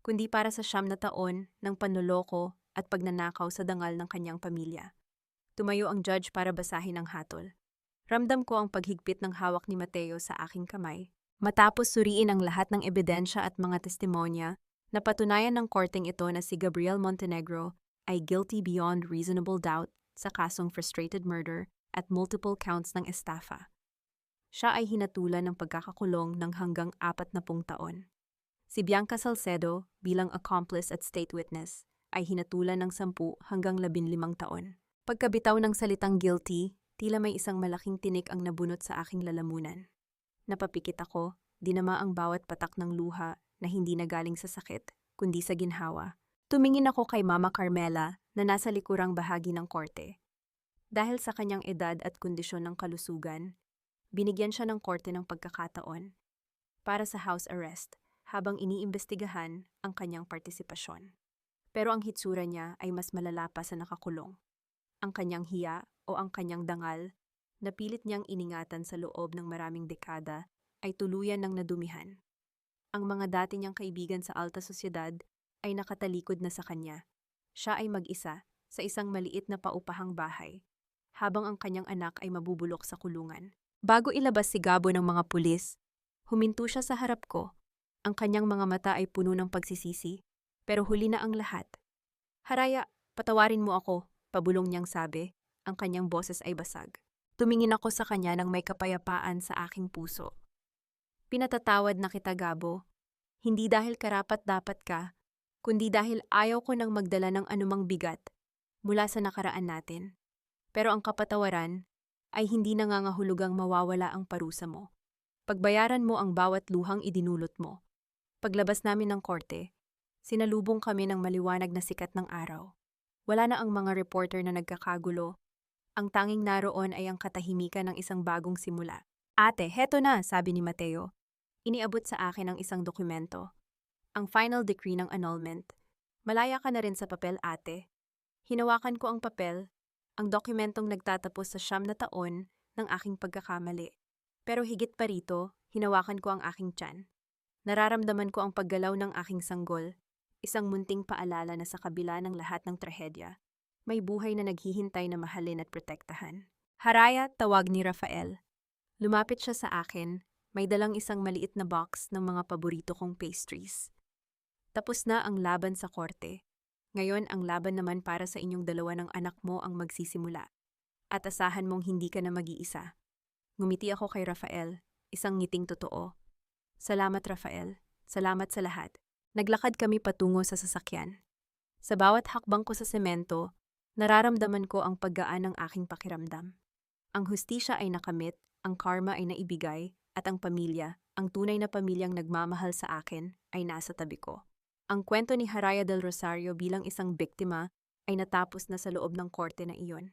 kundi para sa 9 na taon ng panloloko at pagnanakaw sa dangal ng kanyang pamilya. Tumayo ang judge para basahin ang hatol. Ramdam ko ang paghigpit ng hawak ni Mateo sa aking kamay. Matapos suriin ang lahat ng ebidensya at mga testimonya, napatunayan ng korteng ito na si Gabriel Montenegro ay guilty beyond reasonable doubt sa kasong frustrated murder at multiple counts ng estafa. Siya ay hinatulan ng pagkakakulong ng hanggang 40 taon. Si Bianca Salcedo, bilang accomplice at state witness, ay hinatulan ng 10 hanggang 15 taon. Pagkabitaw ng salitang guilty, tila may isang malaking tinik ang nabunot sa aking lalamunan. Napapikit ako, dinama ang bawat patak ng luha na hindi nagaling sa sakit, kundi sa ginhawa. Tumingin ako kay Mama Carmela na nasa likurang bahagi ng korte. Dahil sa kanyang edad at kondisyon ng kalusugan, binigyan siya ng korte ng pagkakataon para sa house arrest habang iniimbestigahan ang kanyang partisipasyon. Pero ang hitsura niya ay mas malala pa sa nakakulong. Ang kanyang hiya o ang kanyang dangal na pilit niyang iningatan sa loob ng maraming dekada ay tuluyan ng nadumihan. Ang mga dati niyang kaibigan sa alta sosyedad ay nakatalikod na sa kanya. Siya ay mag-isa sa isang maliit na paupahang bahay, habang ang kanyang anak ay mabubulok sa kulungan. Bago ilabas si Gabo ng mga pulis, huminto siya sa harap ko. Ang kanyang mga mata ay puno ng pagsisisi, pero huli na ang lahat. "Haraya, patawarin mo ako," pabulong niyang sabi. Ang kanyang boses ay basag. Tumingin ako sa kanya nang may kapayapaan sa aking puso. "Pinatatawad na kita, Gabo. Hindi dahil karapat-dapat ka, kundi dahil ayaw ko nang magdala ng anumang bigat mula sa nakaraan natin. Pero ang kapatawaran ay hindi nangangahulugang mawawala ang parusa mo. Pagbayaran mo ang bawat luhang idinulot mo." Paglabas namin ng korte, sinalubong kami ng maliwanag na sikat ng araw. Wala na ang mga reporter na nagkakagulo. Ang tanging naroon ay ang katahimikan ng isang bagong simula. "Ate, heto na," sabi ni Mateo. Iniabot sa akin ang isang dokumento. Ang final decree ng annulment. "Malaya ka na rin sa papel, ate." Hinawakan ko ang papel, ang dokumentong nagtatapos sa 9 na taon ng aking pagkakamali. Pero higit pa rito, hinawakan ko ang aking tiyan. Nararamdaman ko ang paggalaw ng aking sanggol, isang munting paalala na sa kabila ng lahat ng trahedya, may buhay na naghihintay na mahalin at protektahan. "Haraya," tawag ni Rafael. Lumapit siya sa akin, may dalang isang maliit na box ng mga paborito kong pastries. "Tapos na ang laban sa korte. Ngayon ang laban naman para sa inyong dalawa ng anak mo ang magsisimula. At asahan mong hindi ka na mag-iisa." Ngumiti ako kay Rafael, isang ngiting totoo. "Salamat, Rafael. Salamat sa lahat." Naglakad kami patungo sa sasakyan. Sa bawat hakbang ko sa semento, nararamdaman ko ang paggaan ng aking pakiramdam. Ang hustisya ay nakamit, ang karma ay naibigay, at ang pamilya, ang tunay na pamilyang nagmamahal sa akin, ay nasa tabi ko. Ang kwento ni Haraya del Rosario bilang isang biktima ay natapos na sa loob ng korte na iyon.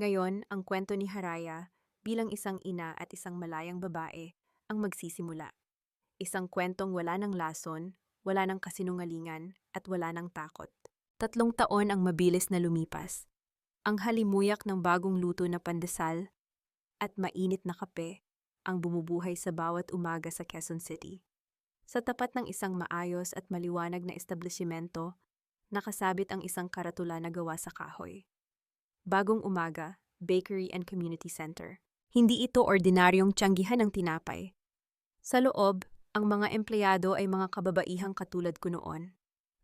Ngayon, ang kwento ni Haraya bilang isang ina at isang malayang babae ang magsisimula. Isang kwentong wala ng lason, wala ng kasinungalingan, at wala ng takot. 3 taon ang mabilis na lumipas. Ang halimuyak ng bagong luto na pandesal at mainit na kape ang bumubuhay sa bawat umaga sa Quezon City. Sa tapat ng isang maayos at maliwanag na establishmento, nakasabit ang isang karatula na gawa sa kahoy. "Bagong umaga, Bakery and Community Center." Hindi ito ordinaryong tiyanggihan ng tinapay. Sa loob, ang mga empleyado ay mga kababaihang katulad ko noon.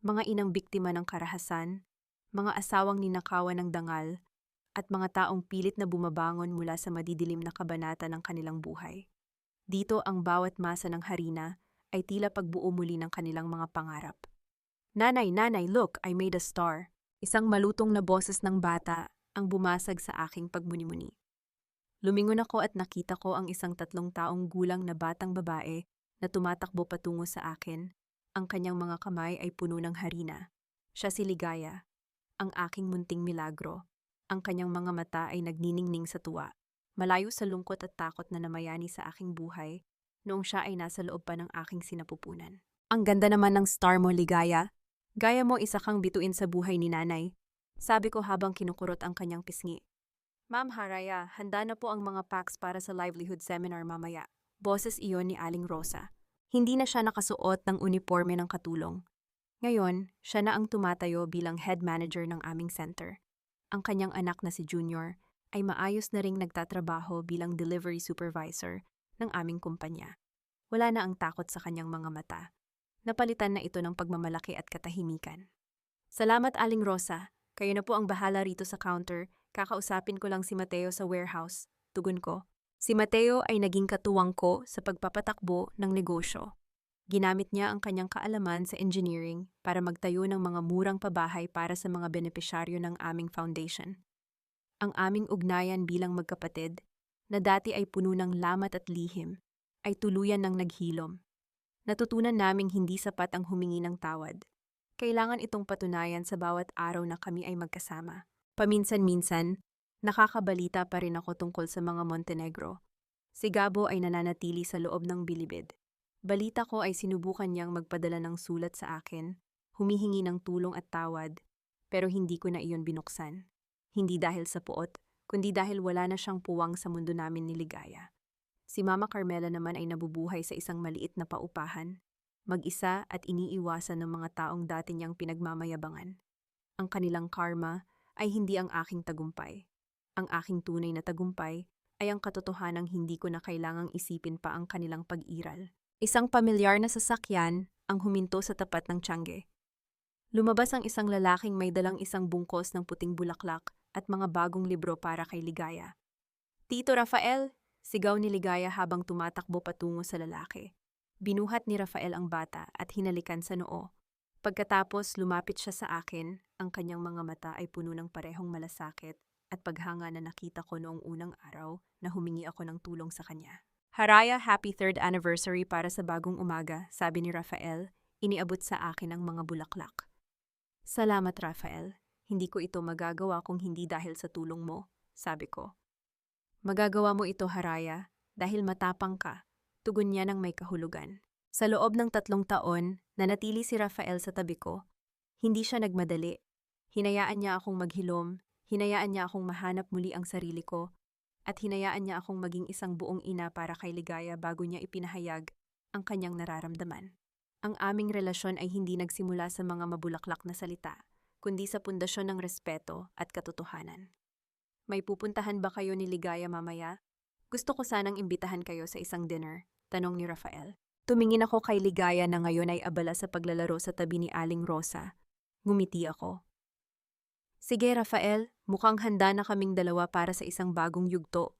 Mga inang biktima ng karahasan, mga asawang ninakawan ng dangal, at mga taong pilit na bumabangon mula sa madidilim na kabanata ng kanilang buhay. Dito ang bawat masa ng harina ay tila pagbuo muli ng kanilang mga pangarap. Nanay, nanay, look, I made a star. Isang malutong na boses ng bata ang bumasag sa aking pagmuni-muni. Lumingon ako at nakita ko ang isang 3 taong gulang na batang babae na tumatakbo patungo sa akin. Ang kanyang mga kamay ay puno ng harina. Siya si Ligaya, ang aking munting milagro. Ang kanyang mga mata ay nagniningning sa tuwa. Malayo sa lungkot at takot na namayani sa aking buhay noong siya ay nasa loob pa ng aking sinapupunan. Ang ganda naman ng star mo, Ligaya. Gaya mo isa kang bituin sa buhay ni nanay. Sabi ko habang kinukurot ang kanyang pisngi. Ma'am Haraya, handa na po ang mga packs para sa livelihood seminar mamaya. Boses iyon ni Aling Rosa. Hindi na siya nakasuot ng uniforme ng katulong. Ngayon, siya na ang tumatayo bilang head manager ng aming center. Ang kanyang anak na si Junior ay maayos na ring nagtatrabaho bilang delivery supervisor ng aming kumpanya. Wala na ang takot sa kanyang mga mata. Napalitan na ito ng pagmamalaki at katahimikan. Salamat, Aling Rosa. Kayo na po ang bahala rito sa counter. Kakausapin ko lang si Mateo sa warehouse. Tugon ko. Si Mateo ay naging katuwang ko sa pagpapatakbo ng negosyo. Ginamit niya ang kanyang kaalaman sa engineering para magtayo ng mga murang pabahay para sa mga benepisyaryo ng aming foundation. Ang aming ugnayan bilang magkapatid, na dati ay puno ng lamat at lihim, ay tuluyan ng naghilom. Natutunan naming hindi sapat ang humingi ng tawad. Kailangan itong patunayan sa bawat araw na kami ay magkasama. Paminsan-minsan, nakakabalita pa rin ako tungkol sa mga Montenegro. Si Gabo ay nananatili sa loob ng bilibid. Balita ko ay sinubukan niyang magpadala ng sulat sa akin, humihingi ng tulong at tawad, pero hindi ko na iyon binuksan. Hindi dahil sa puot, kundi dahil wala na siyang puwang sa mundo namin ni Ligaya. Si Mama Carmela naman ay nabubuhay sa isang maliit na paupahan, mag-isa at iniiwasan ng mga taong dati niyang pinagmamayabangan. Ang kanilang karma ay hindi ang aking tagumpay. Ang aking tunay na tagumpay ay ang katotohanang hindi ko na kailangang isipin pa ang kanilang pag-iral. Isang pamilyar na sasakyan ang huminto sa tapat ng tiyangge. Lumabas ang isang lalaking may dalang isang bungkos ng puting bulaklak at mga bagong libro para kay Ligaya. Tito Rafael! Sigaw ni Ligaya habang tumatakbo patungo sa lalaki. Binuhat ni Rafael ang bata at hinalikan sa noo. Pagkatapos lumapit siya sa akin, ang kanyang mga mata ay puno ng parehong malasakit at paghanga na nakita ko noong unang araw na humingi ako ng tulong sa kanya. Haraya, happy 3rd anniversary para sa bagong umaga, sabi ni Rafael, iniabot sa akin ang mga bulaklak. Salamat, Rafael. Hindi ko ito magagawa kung hindi dahil sa tulong mo, sabi ko. Magagawa mo ito, Haraya, dahil matapang ka, tugon niya ng may kahulugan. Sa loob ng 3 taon, nanatili si Rafael sa tabi ko. Hindi siya nagmadali. Hinayaan niya akong maghilom, hinayaan niya akong mahanap muli ang sarili ko, at hinayaan niya akong maging isang buong ina para kay Ligaya bago niya ipinahayag ang kanyang nararamdaman. Ang aming relasyon ay hindi nagsimula sa mga mabulaklak na salita, kundi sa pundasyon ng respeto at katotohanan. May pupuntahan ba kayo ni Ligaya mamaya? Gusto ko sanang imbitahan kayo sa isang dinner, tanong ni Rafael. Tumingin ako kay Ligaya na ngayon ay abala sa paglalaro sa tabi ni Aling Rosa. Ngumiti ako. Sige, Rafael, mukhang handa na kaming dalawa para sa isang bagong yugto.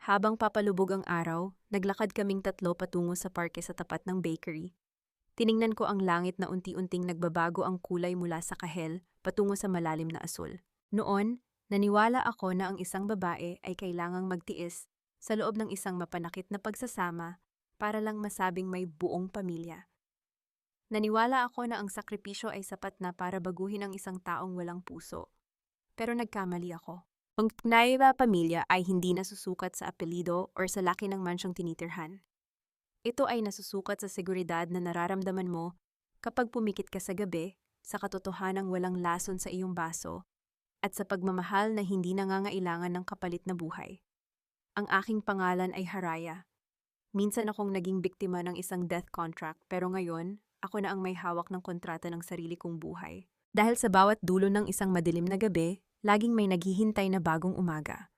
Habang papalubog ang araw, naglakad kaming 3 patungo sa parke sa tapat ng bakery. Tiningnan ko ang langit na unti-unting nagbabago ang kulay mula sa kahel patungo sa malalim na asul. Noon, naniwala ako na ang isang babae ay kailangang magtiis sa loob ng isang mapanakit na pagsasama para lang masabing may buong pamilya. Naniwala ako na ang sakripisyo ay sapat na para baguhin ang isang taong walang puso. Pero nagkamali ako. Ang tunay na pamilya ay hindi nasusukat sa apelido o sa laki ng mansyong tinitirhan. Ito ay nasusukat sa seguridad na nararamdaman mo kapag pumikit ka sa gabi, sa katotohanang walang lason sa iyong baso, at sa pagmamahal na hindi nangangailangan ng kapalit na buhay. Ang aking pangalan ay Haraya. Minsan akong naging biktima ng isang death contract pero ngayon, ako na ang may hawak ng kontrata ng sarili kong buhay. Dahil sa bawat dulo ng isang madilim na gabi, laging may naghihintay na bagong umaga.